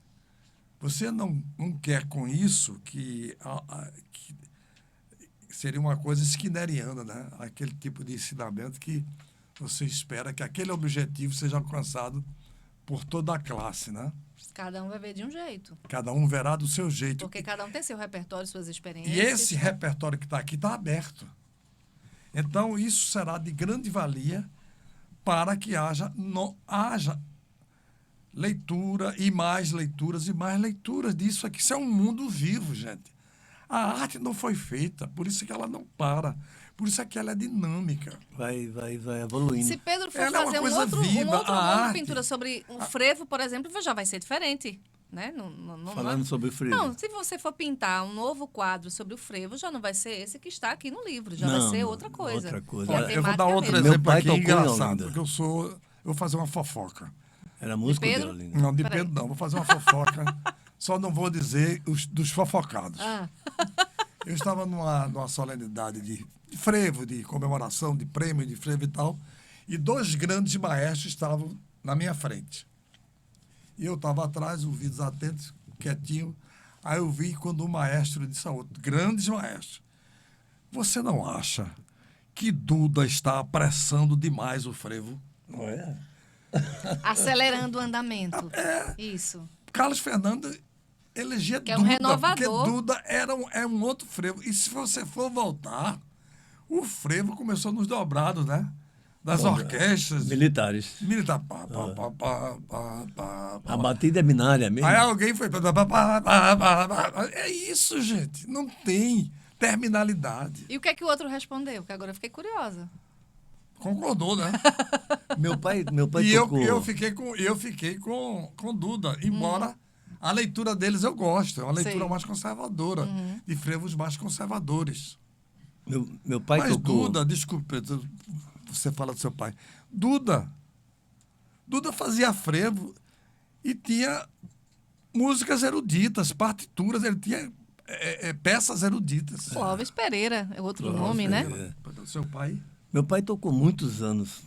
Você não quer com isso que seria uma coisa skinneriana, né? Aquele tipo de ensinamento que você espera que aquele objetivo seja alcançado por toda a classe, né? Cada um vai ver de um jeito. Cada um verá do seu jeito. Porque cada um tem seu repertório, suas experiências. E esse repertório que está aqui está aberto. Então, isso será de grande valia para que haja leitura e mais leituras disso aqui. Isso é um mundo vivo, gente. A arte não foi feita, por isso que ela não para. Por isso é que ela é dinâmica. Vai evoluindo. Se Pedro for Ela é uma fazer um coisa outro viva, ramo de a arte. pintura sobre o frevo, por exemplo, já vai ser diferente. Né? Falando sobre o frevo. Não, se você for pintar um novo quadro sobre o frevo, já não vai ser esse que está aqui no livro, já vai ser outra coisa. Outra coisa. E a Eu vou dar temática outro mesmo. exemplo pai aqui tocou em engraçado, Olinda. porque eu vou fazer uma fofoca. Era música Pedro? de Olinda. Não, de Peraí. Pedro não, vou fazer uma fofoca. Só não vou dizer dos fofocados. Ah, Eu estava numa solenidade de frevo, de comemoração, de prêmio de frevo e tal, e dois grandes maestros estavam na minha frente. E eu estava atrás, ouvidos atentos, quietinho. Aí eu vi quando o maestro disse a outro, grandes maestros, você não acha que Duda está apressando demais o frevo? Não é? acelerando o andamento. Isso. Carlos Fernando elegia Que é um Duda, renovador. porque Duda é um outro frevo. E se você for voltar, o frevo começou nos dobrados, né? Das orquestras. Militares. Militar. A batida é binária mesmo. Aí alguém foi. É isso, gente. Não tem terminalidade. E o que é que o outro respondeu? Porque agora eu fiquei curiosa. Concordou, né? Meu pai E tocou. eu fiquei com Duda, embora a leitura deles eu gosto. É uma leitura Sim. mais conservadora, de frevos mais conservadores. Meu pai Mas tocou. Duda, desculpe, você fala do seu pai. Duda fazia frevo e tinha músicas eruditas, partituras, ele tinha peças eruditas. Clóvis Pereira é outro Clóvis nome, né? Pereira. Seu pai? Meu pai tocou muitos anos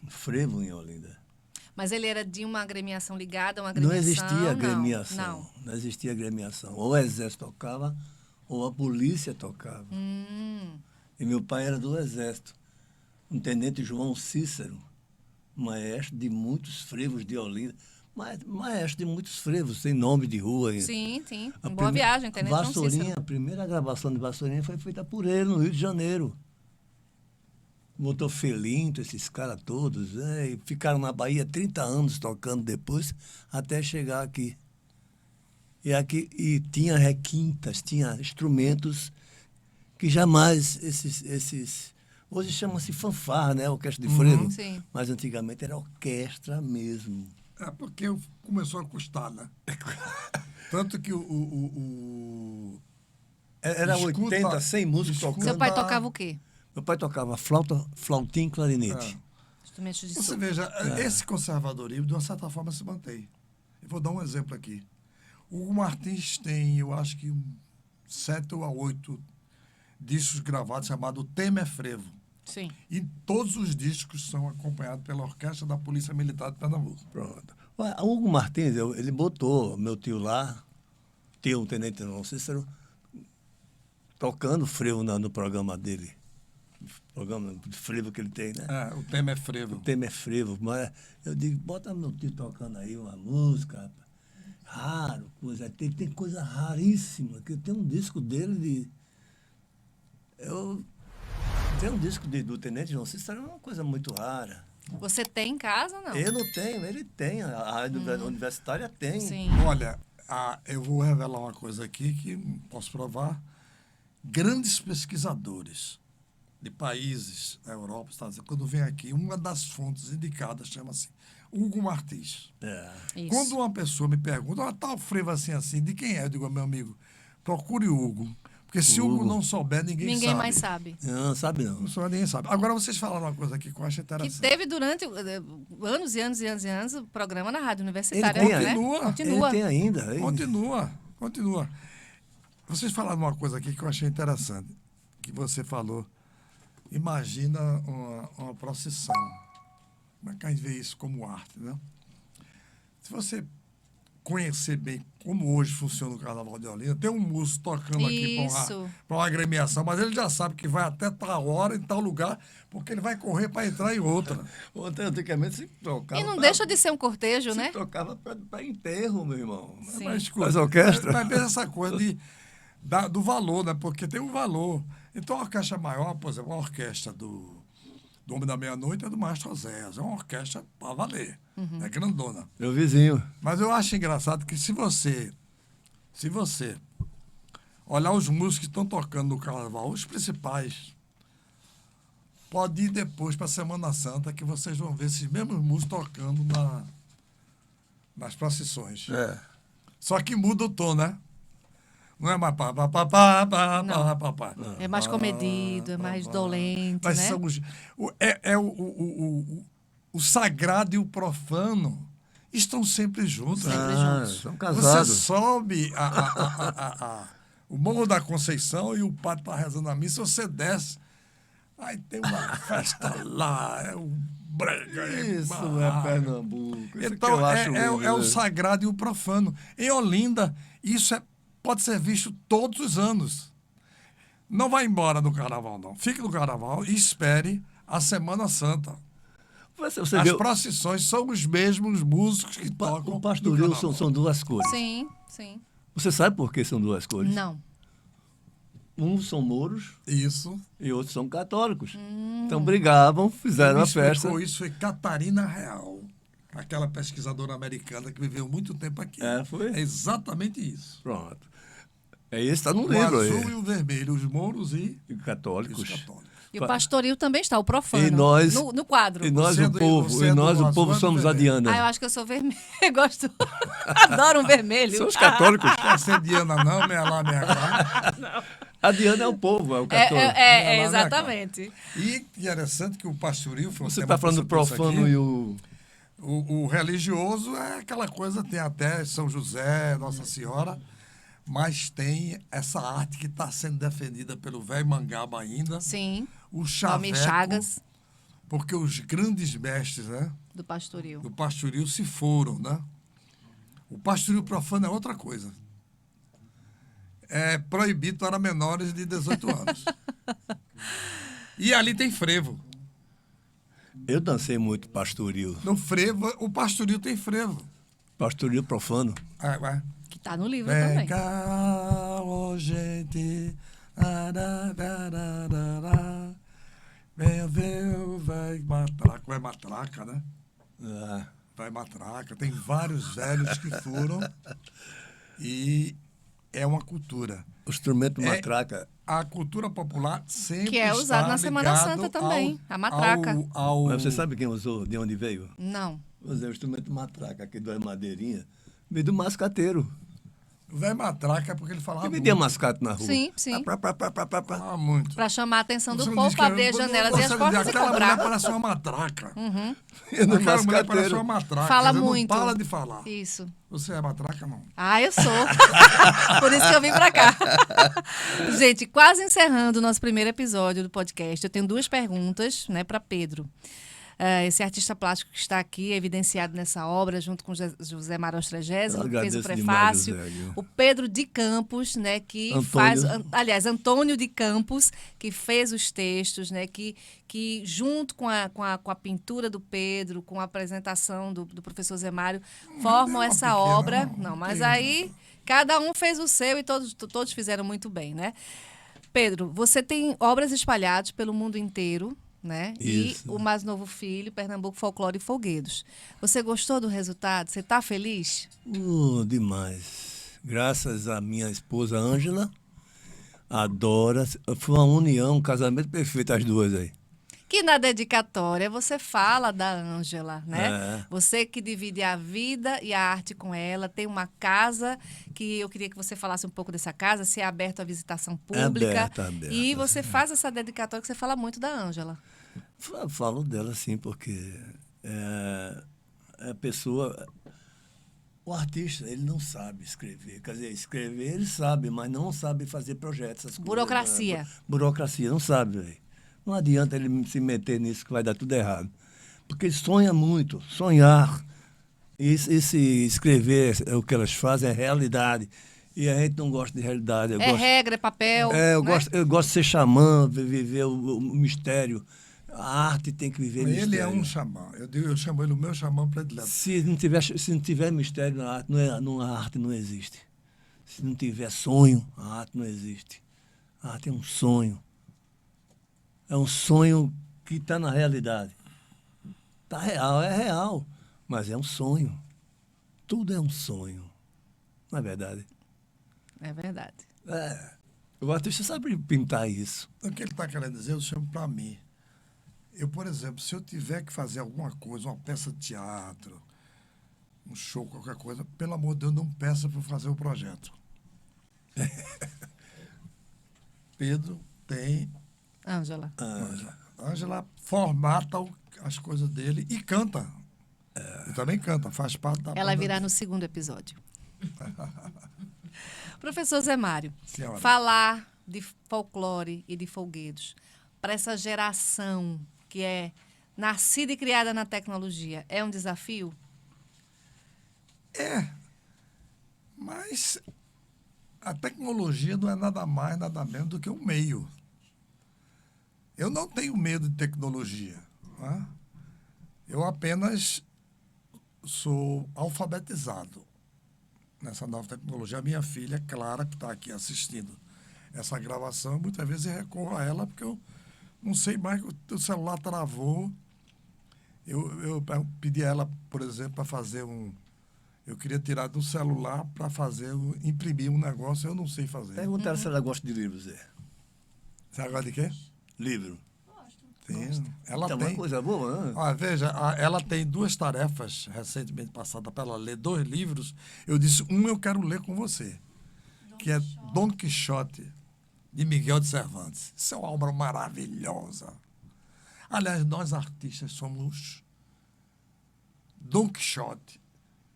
frevo em Olinda. Mas ele era de uma agremiação ligada a uma Não agremiação? existia agremiação. Não. Não existia agremiação. Ou o exército tocava, ou a polícia tocava. E meu pai era do exército. Um tenente João Cícero, maestro de muitos frevos de Olinda. Maestro de muitos frevos, tem nome de rua. Sim, sim. A Boa viagem, Tenente João Vassourinha, Cícero. a primeira gravação de Vassourinha foi feita por ele no Rio de Janeiro. Botou Felinto, esses caras todos, e ficaram na Bahia 30 anos tocando depois, até chegar aqui. E tinha requintas, tinha instrumentos que jamais esses hoje chama-se fanfarra, né? Orquestra de frevo. Sim. Mas antigamente era orquestra mesmo. É porque começou a custar, né? Tanto que Era Escuta- 80, 100 músicos escuta- tocando. Seu pai tocava o quê? Meu pai tocava flautim e clarinete. Instrumentos de Você sopro. veja, esse conservadorismo, de uma certa forma, se mantém. Eu vou dar um exemplo aqui. O Hugo Martins tem, eu acho que 7 ou 8 discos gravados chamados Tema é Frevo. Sim. E todos os discos são acompanhados pela Orquestra da Polícia Militar de Pernambuco. Pronto. O Hugo Martins, ele botou meu tio lá, o Tenente João Cícero, tocando frevo no programa dele. Programa de frevo que ele tem, né? O Tema é Frevo. O tema é frevo, mas eu digo, bota meu tio tocando aí uma música, raro, coisa. Tem coisa raríssima, que tem um disco dele tem um disco do Tenente João Cícero, é uma coisa muito rara. Você tem em casa, não? Eu não tenho, ele tem, a rádio universitária tem. Sim. Olha, eu vou revelar uma coisa aqui que posso provar. Grandes pesquisadores de países da Europa, Estados Unidos, quando vem aqui, uma das fontes indicadas chama-se Hugo Martins. Isso. Quando uma pessoa me pergunta, tal frevo assim, de quem é? Eu digo, meu amigo, procure o Hugo. Porque se o Hugo não souber, ninguém sabe. Ninguém mais sabe. Não, sabe não. Não souber, ninguém sabe. Agora, vocês falaram uma coisa aqui que eu acho Que interessante. teve durante anos e anos e anos e anos o programa na Rádio Universitária, Ele né? continua. Continua. Ele tem ainda. Continua. Vocês falaram uma coisa aqui que eu achei interessante, que você falou. Imagina uma procissão. Como é que a gente vê isso como arte, né? Se você conhecer bem como hoje funciona o Carnaval de Olinda, tem um músico tocando aqui para uma agremiação, mas ele já sabe que vai até tal hora, em tal lugar, porque ele vai correr para entrar em outra. Antigamente se tocava. E não deixa de ser um cortejo, né? Se tocava para enterro, meu irmão. Sim. Mas, escuta, Mas a orquestra? Mas veja essa coisa do valor, né? Porque tem um valor. Então, a orquestra maior, por exemplo, a orquestra do Homem da Meia-Noite é do Maestro Oséias. É uma orquestra para valer. É grandona. Meu vizinho. Mas eu acho engraçado que se você olhar os músicos que estão tocando no carnaval, os principais, pode ir depois para a Semana Santa, que vocês vão ver esses mesmos músicos tocando nas procissões. Só que muda o tom, né? Não é mais pá. É mais comedido, é mais dolente, Mas né? são o sagrado e o profano estão sempre juntos. Sempre juntos. São Você casados. sobe o Morro da Conceição e o padre está rezando a missa, você desce, aí tem uma festa lá, é o brega. Isso é Pernambuco. Isso Então, que eu acho é o sagrado e o profano. Em Olinda, isso pode ser visto todos os anos. Não vai embora do carnaval, não. Fique no carnaval e espere a Semana Santa. Você As vê, procissões são os mesmos músicos que tocam. o pastoril no carnaval. são duas cores. Sim, sim. Você sabe por que são duas cores? Não. Uns são mouros Isso. e outros são católicos. Então brigavam, fizeram Quem a me festa. explicou isso foi Catarina Real, aquela pesquisadora americana que viveu muito tempo aqui. Foi? É exatamente isso. Pronto. Esse está no O livro azul aí. e o vermelho, os mouros e Católicos. os católicos. E o pastoril também está, o profano. E nós, no quadro. E nós, Você é o do- povo, você e é nós, do o azul povo, ou do somos a vermelho? Ah, eu Diana. acho que eu sou vermelho. Gosto. Adoro um vermelho. São os católicos. Quer ser Diana não, meia lá, meia cá. A Diana é o povo, é o católico. Minha lá, exatamente. E interessante que o pastoril foi um Você tema está falando do que você trouxe profano aqui. e o... O religioso é aquela coisa, tem até São José, Nossa Senhora, mas tem essa arte que está sendo defendida pelo velho Mangaba ainda, Sim. o Almir chaveco, Chagas, porque os grandes mestres, né, do pastoril. do pastoril se foram, né? O pastoril profano é outra coisa. É proibido para menores de 18 anos. E ali tem frevo. Eu dancei muito pastoril. No frevo, o pastoril tem frevo. Pastoril profano. Que está no livro Vem também. cá, ô gente. Ararararará. Venha ver o vai matraca. Vai matraca, né? Ah, Vai matraca. Tem vários velhos que foram. E é uma cultura. o instrumento É- matraca. A cultura popular sempre Que é usado está na Semana ligado Santa também, ao- a matraca. Mas você sabe quem usou, de onde veio? Não. Usei o instrumento matraca, que dói madeirinha. Veio do mascateiro. O velho matraca é porque ele falava Que vendia muito. mascate na rua. Sim, sim. Falava muito. Para chamar a atenção do Você povo, diz que para abrir as janelas e as portas e aquela mulher cobrar. parece uma matraca. Eu não Aquela mulher parece mascateiro. uma matraca. Fala Quer dizer, muito. Não para de falar. Isso. Você é matraca, não? Ah, eu sou. Por isso que eu vim pra cá. Gente, quase encerrando o nosso primeiro episódio do podcast, eu tenho 2 perguntas, né, para Pedro. Esse artista plástico que está aqui, evidenciado nessa obra, junto com José Mário Ostragésimo, que fez o agradeço demais, prefácio. José, viu? O Pedro de Campos, né, que Antônio. faz... Aliás, Antônio de Campos, que fez os textos, né, que junto com a pintura do Pedro, com a apresentação do professor Zé Mário, formam uma essa pequena, obra. não Mas tem, aí cada um fez o seu e todos fizeram muito bem, né? Pedro, você tem obras espalhadas pelo mundo inteiro, né? Isso. E o mais novo filho, Pernambuco Folclore e Folguedos. Você gostou do resultado? Você está feliz? Demais. Graças à minha esposa Ângela, a Dora. Foi uma união, um casamento perfeito, as duas aí. Que na dedicatória você fala da Ângela, né? É. Você que divide a vida e a arte com ela, tem uma casa que eu queria que você falasse um pouco dessa casa, se é aberto à visitação pública. Aberta. E você faz essa dedicatória que você fala muito da Ângela. Falo dela sim, porque a pessoa... O artista, ele não sabe escrever. Quer dizer, escrever ele sabe, mas não sabe fazer projetos, essas coisas. Burocracia. Burocracia, não sabe, velho. Não adianta ele se meter nisso que vai dar tudo errado. Porque ele sonha muito, sonhar. Esse escrever, o que elas fazem é realidade. E a gente não gosta de realidade. Regra, é papel. Eu né? gosto de ser xamã, viver o mistério. A arte tem que viver mistério. Ele é um xamã. Eu chamo ele o meu xamã predileto. Se não tiver mistério na arte, a arte não existe. Se não tiver sonho, a arte não existe. A arte é um sonho. É um sonho que está na realidade. Está real, é real, mas é um sonho. Tudo é um sonho. Não é verdade? É verdade. O artista sabe pintar isso. O que ele está querendo dizer, eu chamo para mim. Eu, por exemplo, se eu tiver que fazer alguma coisa, uma peça de teatro, um show, qualquer coisa, pelo amor de Deus, não peça para fazer o projeto. Pedro tem... Ângela. Ângela formata as coisas dele e canta. E também canta, faz parte da Ela banda virá dele. no segundo episódio. Professor Zé Mário, Senhora. falar de folclore e de folguedos para essa geração que é nascida e criada na tecnologia é um desafio? Mas a tecnologia não é nada mais, nada menos do que um meio. Eu não tenho medo de tecnologia. Né? Eu apenas sou alfabetizado nessa nova tecnologia. A minha filha, Clara, que está aqui assistindo essa gravação, muitas vezes eu recorro a ela porque eu não sei mais, o celular travou. Eu pedi a ela, por exemplo, para fazer eu queria tirar do celular para imprimir um negócio, eu não sei fazer. Perguntaram se ela gosta de livros, Zé. Você gosta de quê? Livro. Tem. Ela Então, tem. uma coisa boa, né? Olha, veja, ela tem 2 tarefas recentemente passadas para ela ler 2 livros. Eu disse, eu quero ler com você, que é Dom Quixote, de Miguel de Cervantes. Isso é uma obra maravilhosa. Aliás, nós artistas somos Dom Quixote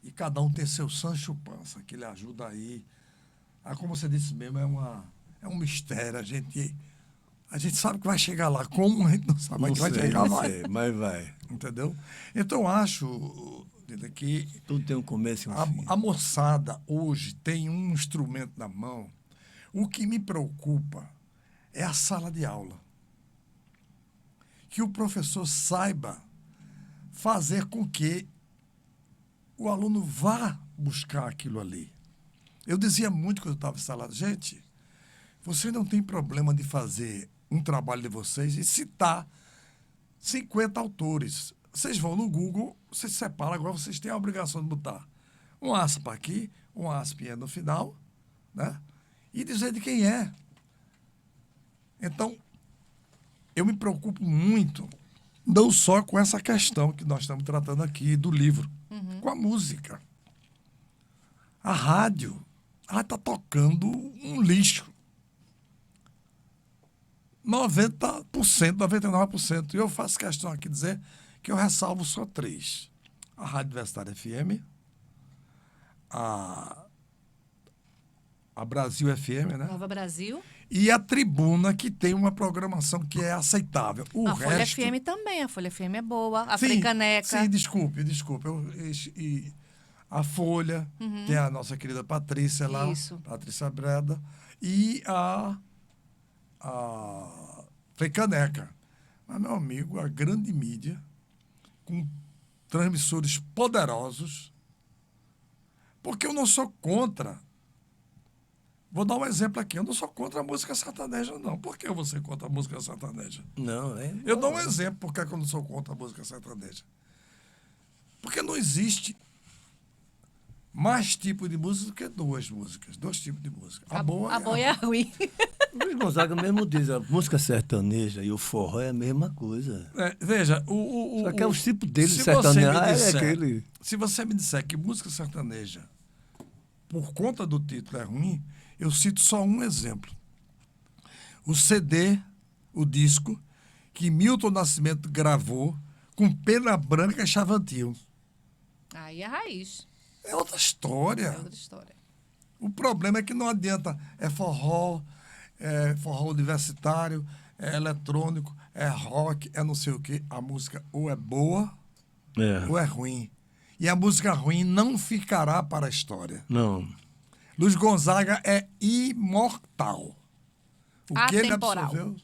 e cada um tem seu Sancho Panza, que lhe ajuda aí. Como você disse mesmo, é um mistério. A gente sabe que vai chegar lá. Como a gente não sabe, mas que vai chegar lá. Mas vai. Entendeu? Então, eu acho que Tudo tem um começo e um fim. a moçada hoje tem um instrumento na mão. O que me preocupa é a sala de aula. Que o professor saiba fazer com que o aluno vá buscar aquilo ali. Eu dizia muito quando eu estava em sala, gente, vocês não tem problema de fazer um trabalho de vocês e citar 50 autores. Vocês vão no Google, vocês separam, agora vocês têm a obrigação de botar um aspa aqui, um aspinha no final, né? E dizer de quem é. Então, eu me preocupo muito, não só com essa questão que nós estamos tratando aqui do livro, com a música. A rádio ela está tocando um lixo. 90%, 99%. E eu faço questão aqui de dizer que eu ressalvo só 3. A Rádio Universitária FM, a Brasil FM, né? Nova Brasil. E a Tribuna, que tem uma programação que é aceitável. A Folha FM também. A Folha FM é boa. A Sim, Frecaneca. sim, desculpe. A Folha, tem a nossa querida Patrícia lá. Isso. Patrícia Breda. E a Frecaneca. Mas, meu amigo, a grande mídia, com transmissores poderosos, porque eu não sou contra. Vou dar um exemplo aqui. Eu não sou contra a música sertaneja, não. Por que eu vou ser contra a música sertaneja? Não, é. Eu dou um exemplo por que eu não sou contra a música sertaneja. Porque não existe mais tipo de música do que 2 músicas. 2 tipos de música. A boa e a ruim. O Luiz Gonzaga mesmo diz, a música sertaneja e o forró é a mesma coisa. Veja, Só que é o tipo dele se sertanejo, você me é disser- aquele. Se você me disser que música sertaneja, por conta do título, é ruim, eu cito só um exemplo. O CD, o disco, que Milton Nascimento gravou com Pena Branca e Chavantil. Aí é a raiz. É outra história. É outra história. O problema é que não adianta. É forró universitário, é eletrônico, é rock, é não sei o quê. A música ou é boa ou é ruim. E a música ruim não ficará para a história. Não. Luiz Gonzaga é imortal. O que ele Atemporal. absorveu...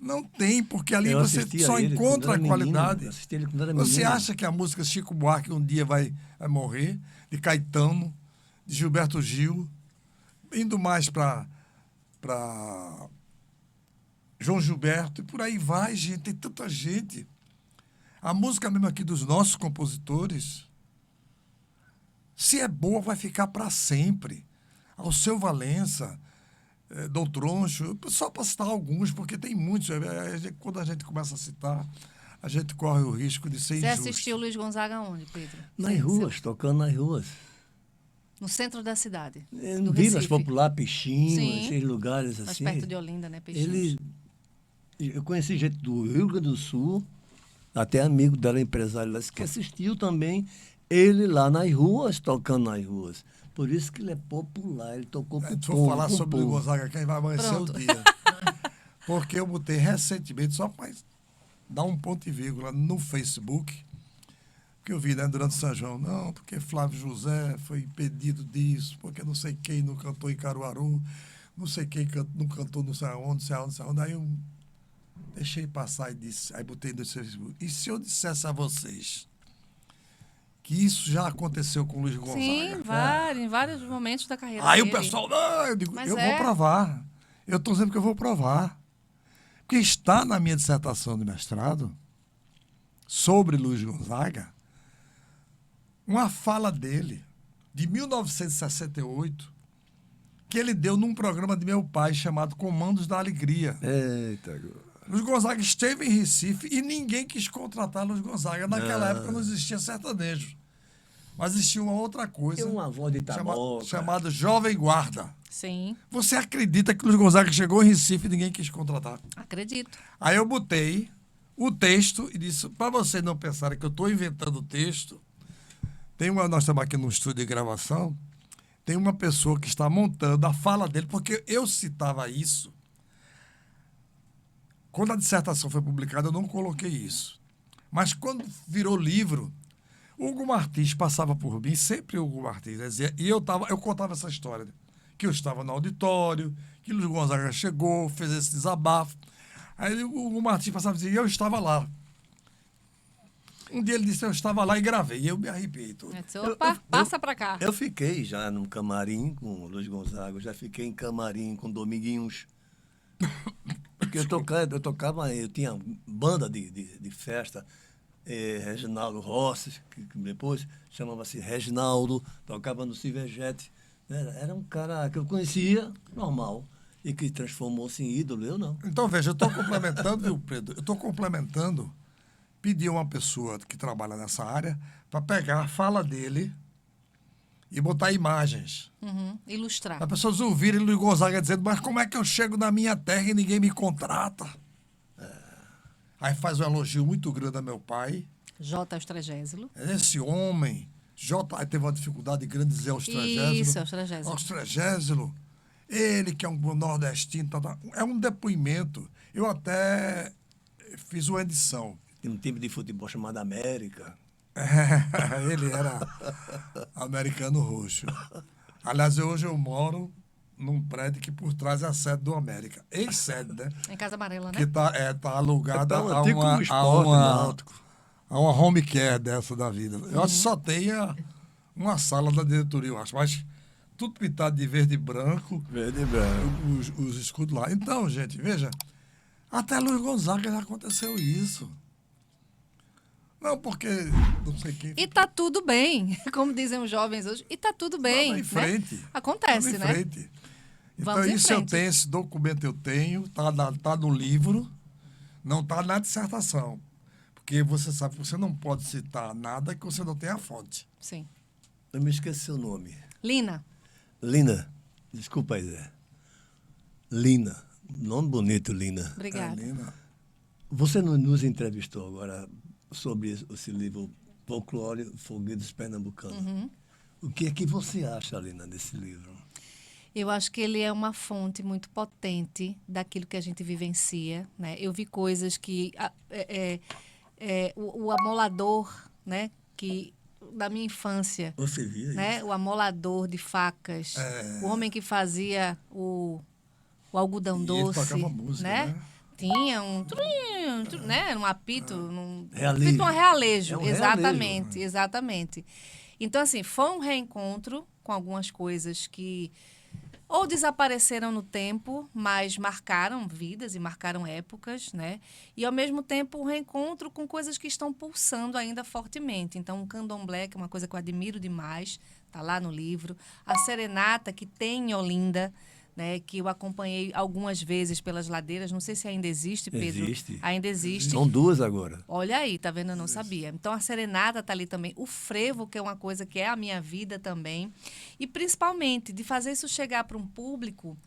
Não tem, porque ali Eu você assisti a só ele encontra a quando era menino, qualidade. eu assisti ele quando era Você menino. acha que a música Chico Buarque um dia vai morrer? De Caetano, de Gilberto Gil, indo mais para João Gilberto, e por aí vai, gente. Tem tanta gente. A música mesmo aqui dos nossos compositores, se é boa, vai ficar para sempre. Alceu Valença, Dom Troncho, só para citar alguns, porque tem muitos. Quando a gente começa a citar, a gente corre o risco de ser Você injusto. assistiu o Luiz Gonzaga onde, Pedro? Nas ruas, tocando nas ruas. No centro da cidade. Em do Vilas Recife. Popular, Peixinho, Sim. esses lugares Mais assim. perto de Olinda, né, Peixinhos? Eu conheci gente do Rio Grande do Sul, até amigo dela, empresário lá, que assistiu também ele lá nas ruas, tocando nas ruas. Por isso que ele é popular, ele tocou pro Se povo. for falar pro sobre o povo. Gonzaga, quem vai amanhecer Pronto. o dia. Porque eu botei recentemente, só para dar um ponto e vírgula no Facebook, que eu vi, né, durante o São João. Não, porque Flávio José foi impedido disso, porque não sei quem não cantou em Caruaru, não sei quem não cantou não sei aonde, não sei aonde, não sei aonde. Aí eu deixei passar e disse, aí botei no Facebook. E se eu dissesse a vocês que isso já aconteceu com o Luiz Gonzaga? Sim, em vários momentos da carreira Aí dele. o pessoal, não, eu digo, Mas eu é. vou provar. Eu estou dizendo que eu vou provar. Porque está na minha dissertação de mestrado sobre Luiz Gonzaga uma fala dele, de 1968, que ele deu num programa de meu pai chamado Comandos da Alegria. Eita, Luiz Gonzaga esteve em Recife e ninguém quis contratar Luiz Gonzaga. Naquela época não existia sertanejo. Mas existia uma outra coisa tem uma voz de Itaboca. chamada Jovem Guarda. Sim, Você acredita que Luiz Gonzaga chegou em Recife e ninguém quis contratar? acredito. Aí eu botei o texto e disse, para vocês não pensarem que eu estou inventando o texto, nós estamos aqui num estúdio de gravação, tem uma pessoa que está montando a fala dele, porque eu citava isso. Quando a dissertação foi publicada, eu não coloquei isso. Mas quando virou livro, Hugo Martins passava por mim, sempre Hugo Martins, dizia, e eu contava essa história, que eu estava no auditório, que Luiz Gonzaga chegou, fez esse desabafo. Aí o Hugo Martins passava e dizia, eu estava lá. Um dia ele disse, eu estava lá e gravei, e eu me arrepiei todo. Eu disse, opa, passa pra cá. Eu fiquei já num camarim com o Luiz Gonzaga, eu já fiquei em camarim com Dominguinhos. Porque eu tinha banda de festa, Reginaldo Rossi, que depois chamava-se Reginaldo, tocava no Silverjet. Era um cara que eu conhecia, normal, e que transformou-se em ídolo, eu não. Então, veja, eu estou complementando, viu, Pedro? Eu estou complementando, pedi a uma pessoa que trabalha nessa área para pegar a fala dele e botar imagens. Ilustrar. As pessoas ouvirem Luiz Gonzaga dizendo, mas como é que eu chego na minha terra e ninguém me contrata? Aí faz um elogio muito grande a meu pai. J. Austragésilo. Esse homem, aí teve uma dificuldade grande de dizer Austragésilo. Isso, Austragésilo. Austragésilo, ele que é um nordestino, é um depoimento. Eu até fiz uma edição. Tem um time de futebol chamado América. Ele era americano roxo. Aliás, hoje eu moro num prédio que por trás é a sede do América. Ex-sede, né? Em Casa Amarela, né? Que tá alugada É tão a antigo como uma, o esporte, Náutico. a uma home care dessa da vida. Eu acho que só tem uma sala da diretoria, eu acho. Mas tudo pintado de verde e branco. Verde e branco. Os escudos lá. Então, gente, veja. Até Luiz Gonzaga já aconteceu isso. Não, porque não sei quem. E tá tudo bem, como dizem os jovens hoje. E tá tudo bem. Vamos em frente. Né? Acontece, Vamos em né? frente. Então, Vamos em isso eu frente. tenho, esse documento eu tenho, tá no livro, não tá na dissertação. Porque você sabe que você não pode citar nada que você não tenha a fonte. Sim. Eu me esqueci seu nome. Lina. Lina. Desculpa aí, Zé. Lina. Nome bonito, Lina. Obrigada. Lina. Você nos entrevistou agora sobre esse livro Folclore, Foguedos Pernambucanos. O que é que você acha, Lina, desse livro? Eu acho que ele é uma fonte muito potente daquilo que a gente vivencia, né? Eu vi coisas que o amolador, né? Que da minha infância, Você via né? isso? O amolador de facas, o homem que fazia o algodão E ele doce, tocava música, né? né? Tinha né? Um apito, Realejo. feito um realejo, É um exatamente, realejo. exatamente. Então, assim, foi um reencontro com algumas coisas que ou desapareceram no tempo, mas marcaram vidas e marcaram épocas, né? E, ao mesmo tempo, um reencontro com coisas que estão pulsando ainda fortemente. Então, o candomblé, que é uma coisa que eu admiro demais, está lá no livro. A serenata, que tem em Olinda, né, que eu acompanhei algumas vezes pelas ladeiras. Não sei se ainda existe, Pedro. Existe. Ainda existe. São duas agora. Olha aí, tá vendo? Eu não sabia. Então, a serenata tá ali também. O frevo, que é uma coisa que é a minha vida também. E, principalmente, de fazer isso chegar para um público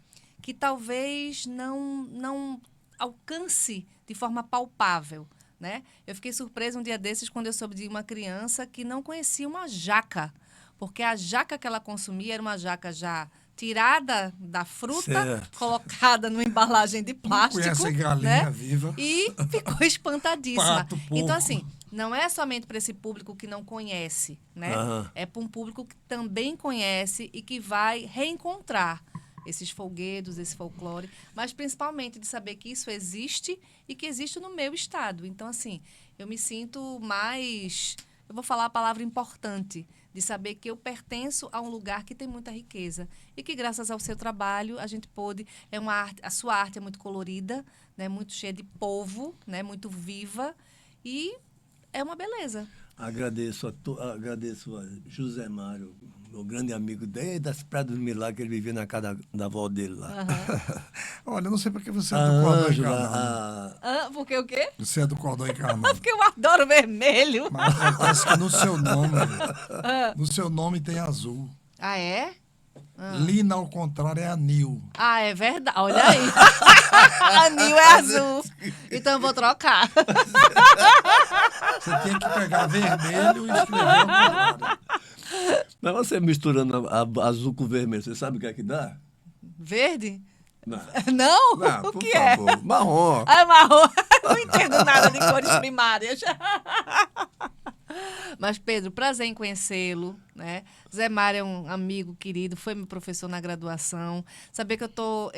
que talvez não alcance de forma palpável, né? Eu fiquei surpresa um dia desses quando eu soube de uma criança que não conhecia uma jaca, porque a jaca que ela consumia era uma jaca já tirada da fruta, Certo. colocada numa embalagem de plástico, conhece galinha né? viva. E ficou espantadíssima. Pato, porco. Então, assim, não é somente para esse público que não conhece, né? Aham. É para um público que também conhece e que vai reencontrar esses folguedos, esse folclore, mas principalmente de saber que isso existe e que existe no meu estado. Então, assim, eu me sinto mais, eu vou falar a palavra importante, de saber que eu pertenço a um lugar que tem muita riqueza e que, graças ao seu trabalho, a gente pôde, é uma arte, a sua arte é muito colorida, né, muito cheia de povo, né, muito viva e é uma beleza. Agradeço a José Mário, meu grande amigo, desde as Praias do Milagre, que ele vivia na casa da avó dele lá. Olha, eu não sei porque você é A do cordão Ângela, encarnado. Porque o quê? Você é do cordão encarnado. Porque eu adoro vermelho. Mas acontece que no seu nome tem azul. Ah, é? Lina, ao contrário, é anil. Ah, é verdade. Olha aí. Anil é azul. Então eu vou trocar. Você tem que pegar vermelho e escrever ao contrário. Mas você misturando azul com vermelho, você sabe o que é que dá? Verde? Não. Não? Não, O por que favor. Marrom. é? Ah, é marrom. Não entendo nada de cores primárias. Mas, Pedro, prazer em conhecê-lo, né? Zé Mário é um amigo querido, foi meu professor na graduação. Saber que eu estou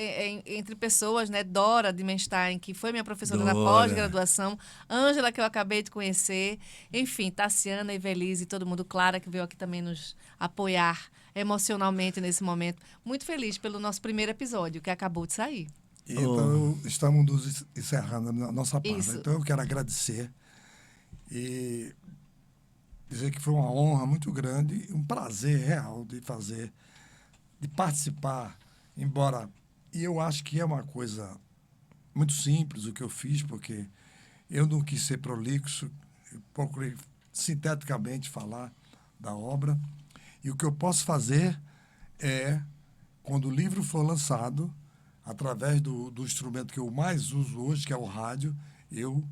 entre pessoas, né? Dora Dimenstein, que foi minha professora na Dora. pós-graduação. Ângela, que eu acabei de conhecer. Enfim, Tassiana, Evelise, todo mundo. Clara, que veio aqui também nos apoiar emocionalmente nesse momento. Muito feliz pelo nosso primeiro episódio, que acabou de sair. Então, estamos encerrando a nossa parte. Isso. Então, eu quero agradecer e dizer que foi uma honra muito grande, um prazer real de fazer, de participar, embora... E eu acho que é uma coisa muito simples o que eu fiz, porque eu não quis ser prolixo, eu procurei sinteticamente falar da obra. E o que eu posso fazer é, quando o livro for lançado, através do instrumento que eu mais uso hoje, que é o rádio, eu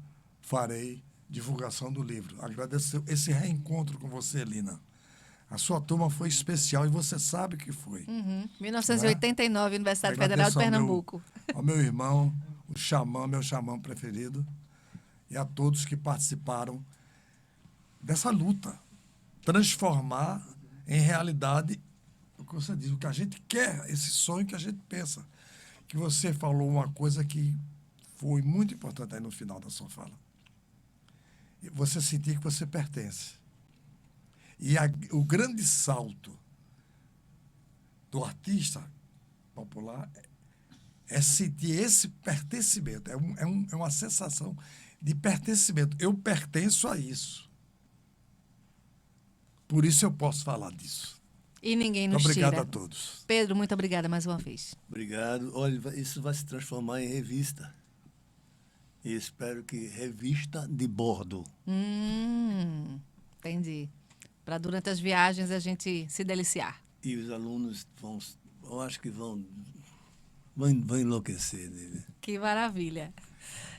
farei divulgação do livro. Agradeço esse reencontro com você, Lina. A sua turma foi especial e você sabe que foi. 1989, Universidade Federal de Pernambuco. Ao meu irmão, o Xamã, meu xamã preferido, e a todos que participaram dessa luta. Transformar em realidade o que você diz, o que a gente quer, esse sonho que a gente pensa. Que você falou uma coisa que foi muito importante aí no final da sua fala. Você sentir que você pertence. E o grande salto do artista popular é sentir esse pertencimento. É uma sensação de pertencimento. Eu pertenço a isso. Por isso eu posso falar disso. E ninguém nos tira. Obrigado a todos. Pedro, muito obrigada mais uma vez. Obrigado. Olha, isso vai se transformar em revista. E espero que revista de bordo. Entendi. Para durante as viagens a gente se deliciar. E os alunos eu acho que vão enlouquecer dele. Que maravilha.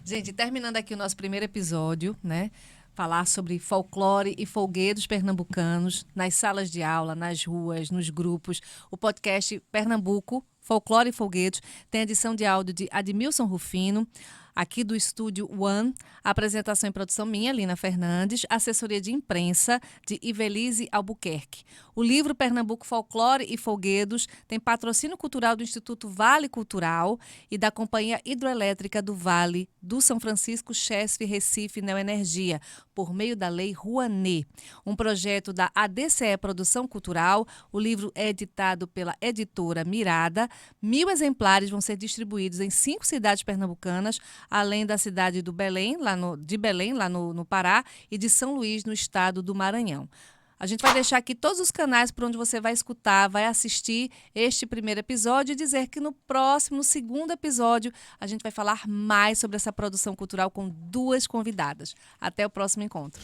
Gente, terminando aqui o nosso primeiro episódio, né? Falar sobre folclore e folguedos pernambucanos nas salas de aula, nas ruas, nos grupos. O podcast Pernambuco, Folclore e Folguedos, tem edição de áudio de Admilson Rufino, aqui do Estúdio One. A apresentação e produção minha, Lina Fernandes, assessoria de imprensa de Ivelise Albuquerque. O livro Pernambuco Folclore e Folguedos tem patrocínio cultural do Instituto Vale Cultural e da Companhia Hidroelétrica do Vale do São Francisco, Chesf, Recife, Neoenergia, por meio da Lei Rouanet. Um projeto da ADCE Produção Cultural. O livro é editado pela editora Mirada. 1.000 exemplares vão ser distribuídos em 5 cidades pernambucanas, além da cidade do Belém, de Belém, lá no Pará, e de São Luís, no estado do Maranhão. A gente vai deixar aqui todos os canais por onde você vai escutar, vai assistir este primeiro episódio e dizer que no segundo episódio, a gente vai falar mais sobre essa produção cultural com 2 convidadas. Até o próximo encontro.